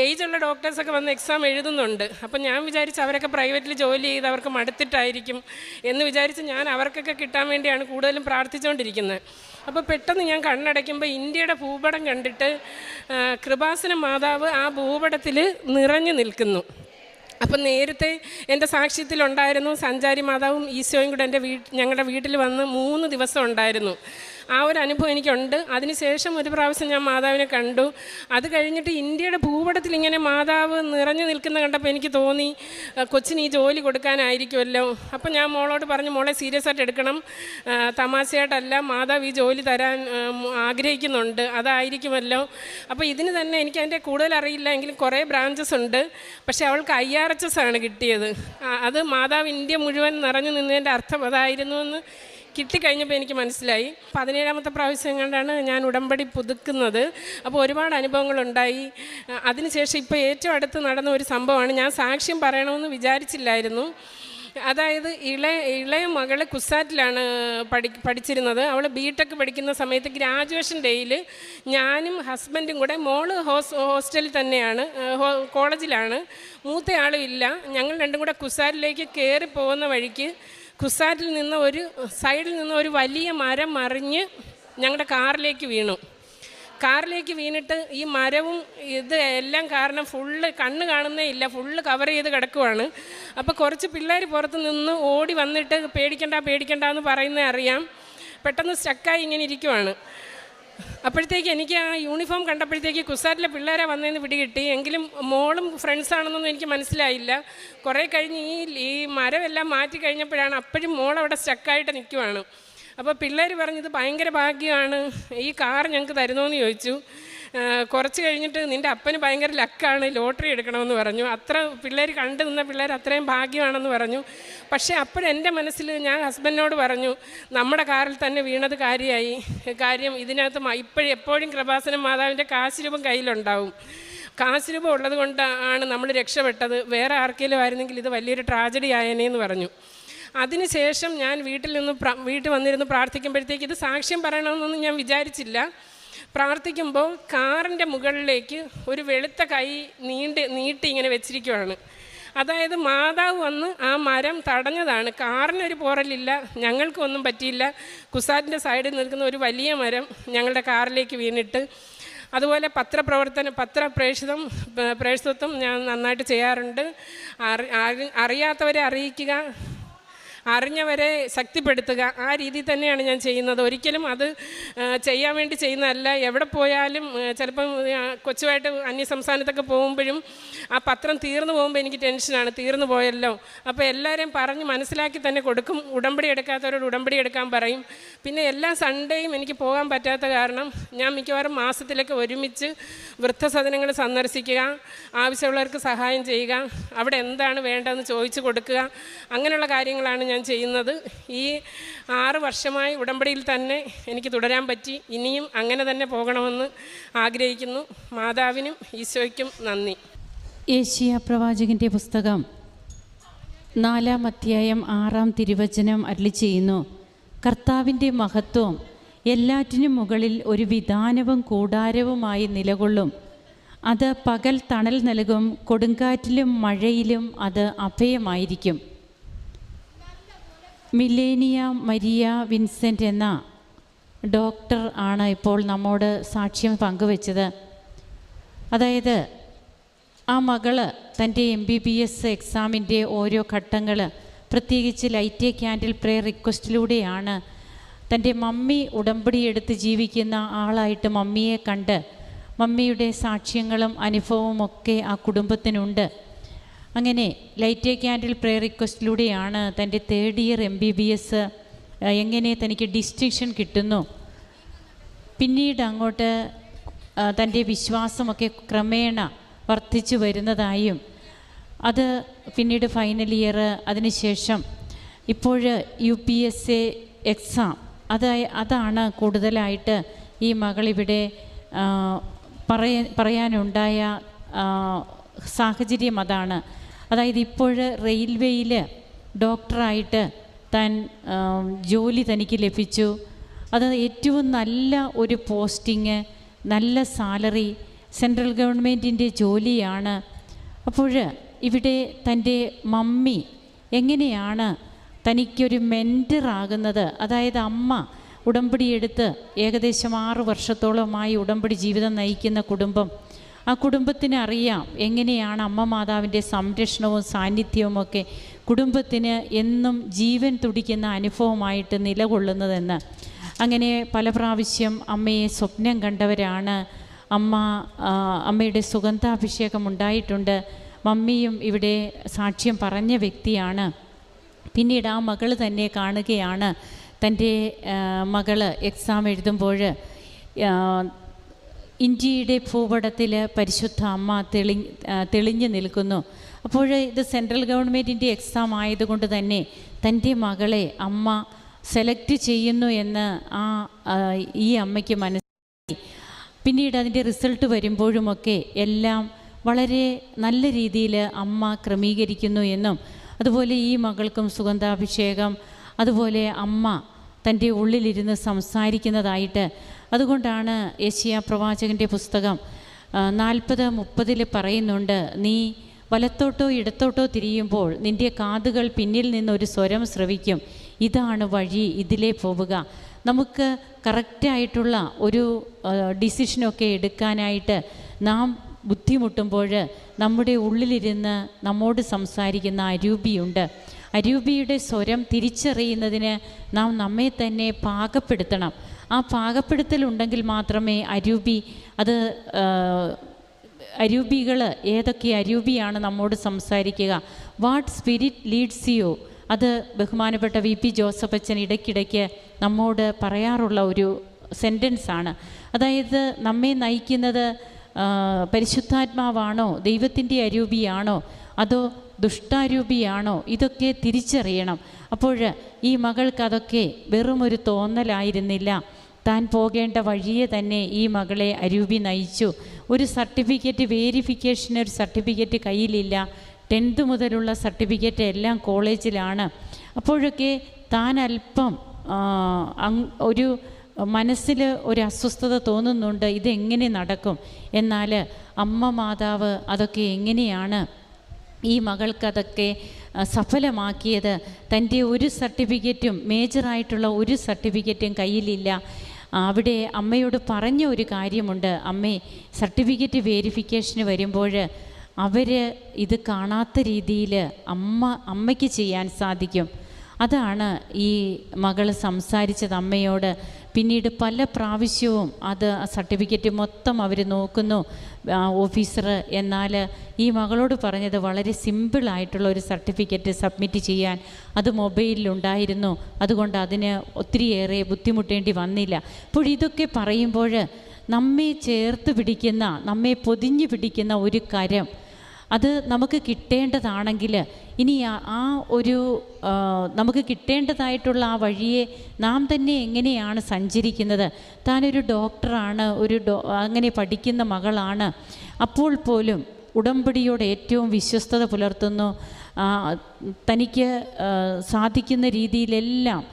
ഏജുള്ള ഡോക്ടേഴ്സൊക്കെ വന്ന് എക്സാം എഴുതുന്നുണ്ട്. അപ്പം ഞാൻ വിചാരിച്ച് അവരൊക്കെ പ്രൈവറ്റിൽ ജോലി ചെയ്ത് അവർക്ക് മടുത്തിട്ടായിരിക്കും എന്ന് വിചാരിച്ച് ഞാൻ അവർക്കൊക്കെ കിട്ടാൻ വേണ്ടിയാണ് കൂടുതലും പ്രാർത്ഥിച്ചുകൊണ്ടിരിക്കുന്നത്. അപ്പോൾ പെട്ടെന്ന് ഞാൻ കണ്ണടയ്ക്കുമ്പോൾ ഇന്ത്യയുടെ ഭൂപടം കണ്ടിട്ട് കൃപാസന മാതാവ് ആ ഭൂപടത്തിൽ നിറഞ്ഞു നിൽക്കുന്നു. അപ്പം നേരത്തെ എൻ്റെ സാക്ഷ്യത്തിലുണ്ടായിരുന്നു സഞ്ചാരി മാതാവും ഈശോയും കൂടെ ഞങ്ങളുടെ വീട്ടിൽ വന്ന് 3 ദിവസം ഉണ്ടായിരുന്നു. ആ ഒരു അനുഭവം എനിക്കുണ്ട്. അതിനുശേഷം ഒരു പ്രാവശ്യം ഞാൻ മാതാവിനെ കണ്ടു. അത് കഴിഞ്ഞിട്ട് ഇന്ത്യയുടെ ഭൂപടത്തിൽ ഇങ്ങനെ മാതാവ് നിറഞ്ഞു നിൽക്കുന്ന കണ്ടപ്പോൾ എനിക്ക് തോന്നി കൊച്ചിന് ഈ ജോലി കൊടുക്കാനായിരിക്കുമല്ലോ. അപ്പം ഞാൻ മോളോട് പറഞ്ഞു, മോളെ സീരിയസ് ആയിട്ട് എടുക്കണം, തമാശയായിട്ടല്ല, മാതാവ് ഈ ജോലി തരാൻ ആഗ്രഹിക്കുന്നുണ്ട്, അതായിരിക്കുമല്ലോ. അപ്പോൾ ഇതിന് തന്നെ എനിക്ക് അതിൻ്റെ കൂടുതൽ അറിയില്ല എങ്കിലും കുറേ ബ്രാഞ്ചസ് ഉണ്ട്. പക്ഷേ അവൾക്ക് IRHS ആണ് കിട്ടിയത്. അത് മാതാവ് ഇന്ത്യ മുഴുവൻ നിറഞ്ഞു നിന്നതിൻ്റെ അർത്ഥം അതായിരുന്നു എന്ന് കിട്ടിക്കഴിഞ്ഞപ്പോൾ എനിക്ക് മനസ്സിലായി. 17ാമത്തെ പ്രാവശ്യം കൊണ്ടാണ് ഞാൻ ഉടമ്പടി പുതുക്കുന്നത്. അപ്പോൾ ഒരുപാട് അനുഭവങ്ങളുണ്ടായി. അതിനുശേഷം ഇപ്പോൾ ഏറ്റവും അടുത്ത് നടന്ന ഒരു സംഭവമാണ്. ഞാൻ സാക്ഷ്യം പറയണമെന്ന് വിചാരിച്ചില്ലായിരുന്നു. അതായത് ഇളയ മകൾ കുസാറ്റിലാണ് പഠിച്ചിരുന്നത്. അവൾ BTech പഠിക്കുന്ന സമയത്ത് ഗ്രാജുവേഷൻ ഡേയിൽ ഞാനും ഹസ്ബൻഡും കൂടെ, മോള് ഹോസ്റ്റലിൽ തന്നെയാണ്, കോളേജിലാണ്, മൂത്തയാളും ഇല്ല, ഞങ്ങൾ രണ്ടും കൂടെ കുസാറ്റിലേക്ക് കയറി പോകുന്ന വഴിക്ക് കുസാറ്റിൽ നിന്ന് സൈഡിൽ നിന്ന് ഒരു വലിയ മരം മറിഞ്ഞ് ഞങ്ങളുടെ കാറിലേക്ക് വീണു. കാറിലേക്ക് വീണിട്ട് ഈ മരവും ഇത് എല്ലാം കാരണം ഫുള്ള് കണ്ണ് കാണുന്നേ ഇല്ല, ഫുള്ള് കവർ ചെയ്ത് കിടക്കുവാണ്. അപ്പോൾ കുറച്ച് പിള്ളേർ പുറത്ത് നിന്ന് ഓടി വന്നിട്ട് പേടിക്കണ്ട എന്ന് പറയുന്നത് അറിയാം. പെട്ടെന്ന് സ്റ്റക്കായി ഇങ്ങനെ ഇരിക്കുവാണ്. അപ്പോഴത്തേക്ക് എനിക്ക് ആ യൂണിഫോം കണ്ടപ്പോഴത്തേക്ക് കുസാറ്റിലെ പിള്ളേരെ വന്നതെന്ന് പിടികിട്ടി. എങ്കിലും മോളും ഫ്രണ്ട്സാണെന്നൊന്നും എനിക്ക് മനസ്സിലായില്ല. കുറേ കഴിഞ്ഞ് ഈ മരമെല്ലാം മാറ്റി കഴിഞ്ഞപ്പോഴാണ് അപ്പോഴും മോളവിടെ സ്റ്റക്കായിട്ട് നിൽക്കുവാണ്. അപ്പോൾ പിള്ളേർ പറഞ്ഞത് ഭയങ്കര ഭാഗ്യമാണ്, ഈ കാർ ഞങ്ങൾക്ക് തരുന്നോന്ന് ചോദിച്ചു. കുറച്ച് കഴിഞ്ഞിട്ട് നിൻ്റെ അപ്പന് ഭയങ്കര ലക്കാണ്, ലോട്ടറി എടുക്കണമെന്ന് പറഞ്ഞു. അത്ര പിള്ളേർ കണ്ടു നിന്ന പിള്ളേർ അത്രയും ഭാഗ്യമാണെന്ന് പറഞ്ഞു. പക്ഷേ അപ്പോഴെൻ്റെ മനസ്സിൽ ഞാൻ ഹസ്ബൻഡിനോട് പറഞ്ഞു, നമ്മുടെ കാറിൽ തന്നെ വീണത് കാര്യമായി. കാര്യം ഇതിനകത്ത് എപ്പോഴും കൃപാസനം മാതാവിൻ്റെ കാശ് രൂപം കയ്യിലുണ്ടാവും. കാശ് രൂപം ഉള്ളത് കൊണ്ടാണ് നമ്മൾ രക്ഷപ്പെട്ടത്. വേറെ ആർക്കെങ്കിലും ആയിരുന്നെങ്കിൽ ഇത് വലിയൊരു ട്രാജഡി ആയേനേന്ന് പറഞ്ഞു. അതിനുശേഷം ഞാൻ വീട്ടിൽ വന്നിരുന്ന് പ്രാർത്ഥിക്കുമ്പോഴത്തേക്ക് ഇത് സാക്ഷ്യം പറയണമെന്നൊന്നും ഞാൻ വിചാരിച്ചില്ല. പ്രാർത്ഥിക്കുമ്പോൾ കാറിൻ്റെ മുകളിലേക്ക് ഒരു വെളുത്ത കൈ നീട്ടി ഇങ്ങനെ വെച്ചിരിക്കുവാണ്. അതായത് മാതാവ് വന്ന് ആ മരം തടഞ്ഞതാണ്. കാറിനൊരു പോറലില്ല, ഞങ്ങൾക്കൊന്നും പറ്റിയില്ല. കുസാറ്റിൻ്റെ സൈഡിൽ നിൽക്കുന്ന ഒരു വലിയ മരം ഞങ്ങളുടെ കാറിലേക്ക് വീണിട്ട്. അതുപോലെ പ്രേക്ഷിതത്വം ഞാൻ നന്നായിട്ട് ചെയ്യാറുണ്ട്. അറിയാത്തവരെ അറിയിക്കുക, അറിഞ്ഞവരെ ശക്തിപ്പെടുത്തുക, ആ രീതിയിൽ തന്നെയാണ് ഞാൻ ചെയ്യുന്നത്. ഒരിക്കലും അത് ചെയ്യാൻ വേണ്ടി ചെയ്യുന്നതല്ല. എവിടെ പോയാലും ചിലപ്പം കൊച്ചുമായിട്ട് അന്യസംസ്ഥാനത്തൊക്കെ പോകുമ്പോഴും ആ പത്രം തീർന്നു പോകുമ്പോൾ എനിക്ക് ടെൻഷനാണ്, തീർന്നു പോയല്ലോ. അപ്പോൾ എല്ലാവരെയും പറഞ്ഞ് മനസ്സിലാക്കി തന്നെ കൊടുക്കും. ഉടമ്പടി എടുക്കാത്തവരോട് ഉടമ്പടി എടുക്കാൻ പറയും. പിന്നെ എല്ലാ സൺഡേയും എനിക്ക് പോകാൻ പറ്റാത്ത കാരണം ഞാൻ മിക്കവാറും മാസത്തിലൊക്കെ ഒരുമിച്ച് വൃദ്ധസദനങ്ങൾ സന്ദർശിക്കുക, ആവശ്യമുള്ളവർക്ക് സഹായം ചെയ്യുക, അവിടെ എന്താണ് വേണ്ടതെന്ന് ചോദിച്ചു കൊടുക്കുക, അങ്ങനെയുള്ള കാര്യങ്ങളാണ് ഞാൻ ചെയ്യുന്നത്. ഈ 6 വർഷമായി ഉടമ്പടിയിൽ തന്നെ എനിക്ക് തുടരാൻ പറ്റി. ഇനിയും അങ്ങനെ തന്നെ പോകണമെന്ന് ആഗ്രഹിക്കുന്നു. മാതാവിനും ഈശോയ്ക്കും നന്ദി. ഏശയ്യാ പ്രവാചകൻ്റെ പുസ്തകം 4-ാം അധ്യായം 6-ാം തിരുവചനം അരുളി ചെയ്യുന്നു, കർത്താവിൻ്റെ മഹത്വം എല്ലാറ്റിനും മുകളിൽ ഒരു വിധാനവും കൂടാരവുമായി നിലകൊള്ളും. അത് പകൽ തണൽ നൽകും, കൊടുങ്കാറ്റിലും മഴയിലും അത് അഭയമായിരിക്കും. മിലേനിയ മരിയ വിൻസെൻ്റ് എന്ന ഡോക്ടർ ആണ് ഇപ്പോൾ നമ്മോട് സാക്ഷ്യം പങ്കുവച്ചത്. അതായത് ആ മകള് തൻ്റെ MBBS എക്സാമിൻ്റെ ഓരോ ഘട്ടങ്ങൾ, പ്രത്യേകിച്ച് ലൈറ്റ് എ ക്യാൻഡിൽ പ്രെയർ റിക്വസ്റ്റിലൂടെയാണ് തൻ്റെ മമ്മി ഉടമ്പടിയെടുത്ത് ജീവിക്കുന്ന ആളായിട്ട് മമ്മിയെ കണ്ട് മമ്മിയുടെ സാക്ഷ്യങ്ങളും അനുഭവവും ഒക്കെ ആ കുടുംബത്തിനുണ്ട്. അങ്ങനെ ലൈറ്റ് എ ക്യാൻഡിൽ പ്രെയർ റിക്വസ്റ്റിലൂടെയാണ് തൻ്റെ 3rd ഇയർ MBBS എങ്ങനെ തനിക്ക് ഡിസ്റ്റിങ്ഷൻ കിട്ടുന്നു, പിന്നീട് അങ്ങോട്ട് തൻ്റെ വിശ്വാസമൊക്കെ ക്രമേണ വർദ്ധിച്ചു വരുന്നതായും അത് പിന്നീട് ഫൈനൽ ഇയർ, അതിനുശേഷം ഇപ്പോൾ UPSA എക്സാം അതാണ് കൂടുതലായിട്ട് ഈ മകളിവിടെ പറയാനുണ്ടായ സാഹചര്യം അതാണ്. അതായത് ഇപ്പോൾ റെയിൽവേയിൽ ഡോക്ടറായിട്ട് താൻ ജോലി തനിക്ക് ലഭിച്ചു. അത് ഏറ്റവും നല്ല ഒരു പോസ്റ്റിങ്, നല്ല സാലറി, സെൻട്രൽ ഗവൺമെൻറ്റിൻ്റെ ജോലിയാണ്. അപ്പോൾ ഇവിടെ തൻ്റെ മമ്മി എങ്ങനെയാണ് തനിക്കൊരു മെൻറ്ററാകുന്നത്? അതായത് അമ്മ ഉടമ്പടിയെടുത്ത് ഏകദേശം 6 വർഷത്തോളമായി ഉടമ്പടി ജീവിതം നയിക്കുന്ന കുടുംബം, ആ കുടുംബത്തിന് അറിയാം എങ്ങനെയാണ് അമ്മ മാതാവിൻ്റെ സംരക്ഷണവും സാന്നിധ്യവും ഒക്കെ കുടുംബത്തിന് എന്നും ജീവൻ തുടിക്കുന്ന അനുഭവമായിട്ട് നിലകൊള്ളുന്നതെന്ന്. അങ്ങനെ പല പ്രാവശ്യം അമ്മയെ സ്വപ്നം കണ്ടവരാണ്. അമ്മയുടെ സുഗന്ധാഭിഷേകം ഉണ്ടായിട്ടുണ്ട്. മമ്മിയും ഇവിടെ സാക്ഷ്യം പറഞ്ഞ വ്യക്തിയാണ്. പിന്നീട് ആ മകൾ തന്നെ കാണുകയാണ്. തൻ്റെ മകൾ എക്സാം എഴുതുമ്പോൾ ഇന്ത്യയുടെ ഭൂപടത്തിൽ പരിശുദ്ധ അമ്മ തെളിഞ്ഞു നിൽക്കുന്നു. അപ്പോൾ ഇത് സെൻട്രൽ ഗവൺമെൻറ്റിൻ്റെ എക്സാം ആയതുകൊണ്ട് തന്നെ തൻ്റെ മകളെ അമ്മ സെലക്ട് ചെയ്യുന്നു എന്ന് ഈ അമ്മയ്ക്ക് മനസ്സിലായി. പിന്നീട് അതിൻ്റെ റിസൾട്ട് വരുമ്പോഴുമൊക്കെ എല്ലാം വളരെ നല്ല രീതിയിൽ അമ്മ ക്രമീകരിക്കുന്നു എന്നും, അതുപോലെ ഈ മകൾക്കും സുഗന്ധാഭിഷേകം, അതുപോലെ അമ്മ തൻ്റെ ഉള്ളിലിരുന്ന് സംസാരിക്കുന്നതായിട്ട്. അതുകൊണ്ടാണ് യെശയ്യാ പ്രവാചകൻ്റെ പുസ്തകം 40:30 പറയുന്നുണ്ട്, നീ വലത്തോട്ടോ ഇടത്തോട്ടോ തിരിയുമ്പോൾ നിൻ്റെ കാതുകൾ പിന്നിൽ നിന്നൊരു സ്വരം ശ്രവിക്കും, ഇതാണ് വഴി, ഇതിലേ പോവുക. നമുക്ക് കറക്റ്റായിട്ടുള്ള ഒരു ഡിസിഷനൊക്കെ എടുക്കാനായിട്ട് നാം ബുദ്ധിമുട്ടുമ്പോൾ നമ്മുടെ ഉള്ളിലിരുന്ന് നമ്മോട് സംസാരിക്കുന്ന അരൂപിയുണ്ട്. അരൂപിയുടെ സ്വരം തിരിച്ചറിയുന്നതിന് നാം നമ്മെ തന്നെ പാകപ്പെടുത്തണം. ആ പാകപ്പെടുത്തലുണ്ടെങ്കിൽ മാത്രമേ അരൂപികൾ ഏതൊക്കെ അരൂപിയാണ് നമ്മോട് സംസാരിക്കുക. വാട്ട് സ്പിരിറ്റ് ലീഡ്സ് യു, അത് ബഹുമാനപ്പെട്ട VP ജോസഫ് അച്ഛൻ ഇടയ്ക്കിടയ്ക്ക് നമ്മോട് പറയാറുള്ള ഒരു സെൻറ്റൻസാണ്. അതായത് നമ്മെ നയിക്കുന്നത് പരിശുദ്ധാത്മാവാണോ, ദൈവത്തിൻ്റെ അരൂപിയാണോ, അതോ ദുഷ്ടാരൂപിയാണോ, ഇതൊക്കെ തിരിച്ചറിയണം. അപ്പോൾ ഈ മകൾക്കതൊക്കെ വെറുമൊരു തോന്നലായിരുന്നില്ല. താൻ പോകേണ്ട വഴിയെ തന്നെ ഈ മകളെ അരൂപി നയിച്ചു. ഒരു സർട്ടിഫിക്കറ്റ് വേരിഫിക്കേഷന് ഒരു സർട്ടിഫിക്കറ്റ് കയ്യിലില്ല. 10th മുതലുള്ള സർട്ടിഫിക്കറ്റ് എല്ലാം കോളേജിലാണ്. അപ്പോഴൊക്കെ താൻ അല്പം ഒരു മനസ്സിൽ ഒരു അസ്വസ്ഥത തോന്നുന്നുണ്ട്, ഇതെങ്ങനെ നടക്കും. എന്നാൽ അമ്മ മാതാവ് അതൊക്കെ എങ്ങനെയാണ് ഈ മകൾക്കതൊക്കെ സഫലമാക്കിയത്. തൻ്റെ ഒരു സർട്ടിഫിക്കറ്റും, മേജറായിട്ടുള്ള ഒരു സർട്ടിഫിക്കറ്റും കയ്യിലില്ല. അവിടെ അമ്മയോട് പറഞ്ഞ ഒരു കാര്യമുണ്ട്, അമ്മേ സർട്ടിഫിക്കറ്റ് വേരിഫിക്കേഷന് വരുമ്പോൾ അവർ ഇത് കാണാത്ത രീതിയിൽ അമ്മയ്ക്ക് ചെയ്യാൻ സാധിക്കും. അതാണ് ഈ മകൾ സംസാരിച്ചത് അമ്മയോട്. പിന്നീട് പല പ്രാവശ്യവും ആ സർട്ടിഫിക്കറ്റ് മൊത്തം അവർ നോക്കുന്നു ഓഫീസർ. എന്നാൽ ഈ മകളോട് പറഞ്ഞത് വളരെ സിമ്പിളായിട്ടുള്ള ഒരു സർട്ടിഫിക്കറ്റ് സബ്മിറ്റ് ചെയ്യാൻ, അത് മൊബൈലിലുണ്ടായിരുന്നു. അതുകൊണ്ട് അതിന് ഒത്തിരിയേറെ ബുദ്ധിമുട്ടേണ്ടി വന്നില്ല. അപ്പോൾ ഇതൊക്കെ പറയുമ്പോൾ നമ്മെ ചേർത്ത് പിടിക്കുന്ന, നമ്മെ പൊതിഞ്ഞു പിടിക്കുന്ന ഒരു കരം, അത് നമുക്ക് കിട്ടേണ്ടതാണെങ്കിൽ ഇനി നമുക്ക് കിട്ടേണ്ടതായിട്ടുള്ള ആ വഴിയെ നാം തന്നെ എങ്ങനെയാണ് സഞ്ചരിക്കുന്നത്? താനൊരു ഡോക്ടറാണ്, അങ്ങനെ പഠിക്കുന്ന മകളാണ്. അപ്പോൾ പോലും ഉടമ്പടിയോട് ഏറ്റവും വിശ്വസ്തത പുലർത്തുന്നു. തനിക്ക് സാധിക്കുന്ന രീതിയിലെല്ലാം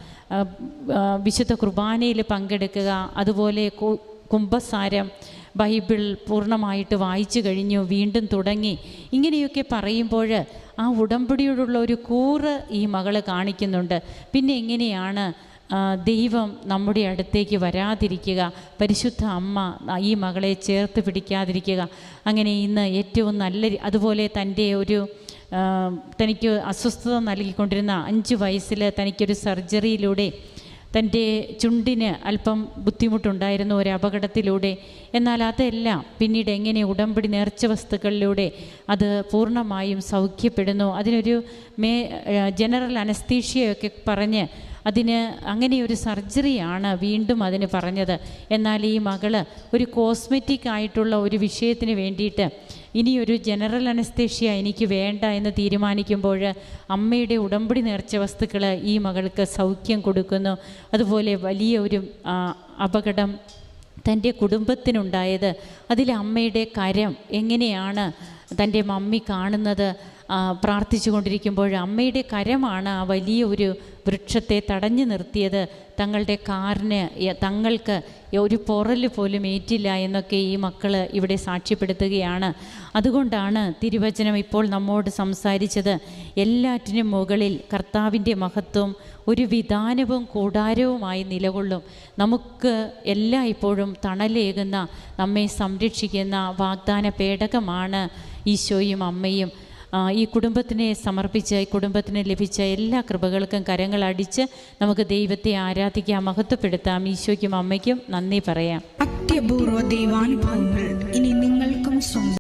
വിശുദ്ധ കുർബാനയിൽ പങ്കെടുക്കുക, അതുപോലെ കുംഭസാരം, ബൈബിൾ പൂർണ്ണമായിട്ട് വായിച്ചു കഴിഞ്ഞു, വീണ്ടും തുടങ്ങി. ഇങ്ങനെയൊക്കെ പറയുമ്പോൾ ആ ഉടമ്പടിയോടുള്ള ഒരു കൂറ് ഈ മകള് കാണിക്കുന്നുണ്ട്. പിന്നെ എങ്ങനെയാണ് ദൈവം നമ്മുടെ അടുത്തേക്ക് വരാതിരിക്കുക, പരിശുദ്ധ അമ്മ ഈ മകളെ ചേർത്ത് പിടിക്കാതിരിക്കുക? അങ്ങനെ ഇന്ന് ഏറ്റവും നല്ല, അതുപോലെ തനിക്ക് അസ്വസ്ഥത നൽകിക്കൊണ്ടിരുന്ന 5 വയസ്സിൽ തനിക്കൊരു സർജറിയിലൂടെ തൻ്റെ ചുണ്ടിന് അല്പം ബുദ്ധിമുട്ടുണ്ടായിരുന്നു ഒരു അപകടത്തിലൂടെ. എന്നാൽ അതെല്ലാം പിന്നീട് എങ്ങനെ ഉടമ്പടി നേർച്ച വസ്തുക്കളിലൂടെ അത് പൂർണ്ണമായും സൗഖ്യപ്പെടുന്നു. അതിനൊരു ജനറൽ അനസ്തീഷ്യയൊക്കെ പറഞ്ഞ് അതിന് അങ്ങനെയൊരു സർജറിയാണ് വീണ്ടും അതിന് പറഞ്ഞത്. എന്നാൽ ഈ മകള് ഒരു കോസ്മെറ്റിക് ആയിട്ടുള്ള ഒരു വിഷയത്തിന് വേണ്ടിയിട്ട് ഇനിയൊരു ജനറൽ അനസ്തേഷ്യ എനിക്ക് വേണ്ട എന്ന് തീരുമാനിക്കുമ്പോൾ അമ്മയുടെ ഉടമ്പടി നേർച്ച വസ്തുക്കൾ ഈ മകൾക്ക് സൗഖ്യം കൊടുക്കുന്നു. അതുപോലെ വലിയ ഒരു അപകടം തൻ്റെ കുടുംബത്തിനുണ്ടായത്, അതിൽ അമ്മയുടെ കരം എങ്ങനെയാണ് തൻ്റെ മമ്മി കാണുന്നത്. പ്രാർത്ഥിച്ചു കൊണ്ടിരിക്കുമ്പോൾ അമ്മയുടെ കരമാണ് ആ വലിയ ഒരു വൃക്ഷത്തെ തടഞ്ഞു നിർത്തിയത്. തങ്ങളുടെ കാറിന് തങ്ങൾക്ക് ഒരു പൊറൽ പോലും ഏറ്റില്ല എന്നൊക്കെ ഈ മക്കൾ ഇവിടെ സാക്ഷ്യപ്പെടുത്തുകയാണ്. അതുകൊണ്ടാണ് തിരുവചനം ഇപ്പോൾ നമ്മോട് സംസാരിച്ചത്. എല്ലാറ്റിനും മുകളിൽ കർത്താവിൻ്റെ മഹത്വം ഒരു വിധാനവും കൂടാരവുമായി നിലകൊള്ളും. നമുക്ക് എല്ലായ്പ്പോഴും തണലേകുന്ന, നമ്മെ സംരക്ഷിക്കുന്ന വാഗ്ദാന പേടകമാണ് ഈശോയും അമ്മയും. ഈ കുടുംബത്തിനെ സമർപ്പിച്ച് ഈ കുടുംബത്തിന് ലഭിച്ച എല്ലാ കൃപകൾക്കും കരങ്ങളടിച്ച് നമുക്ക് ദൈവത്തെ ആരാധിക്കാം, മഹത്വപ്പെടുത്താം. ഈശോയ്ക്കും അമ്മയ്ക്കും നന്ദി പറയാം. അത്യപൂർവ ദൈവാനുഭവങ്ങൾ ഇനി നിങ്ങൾക്കും സ്വന്തം.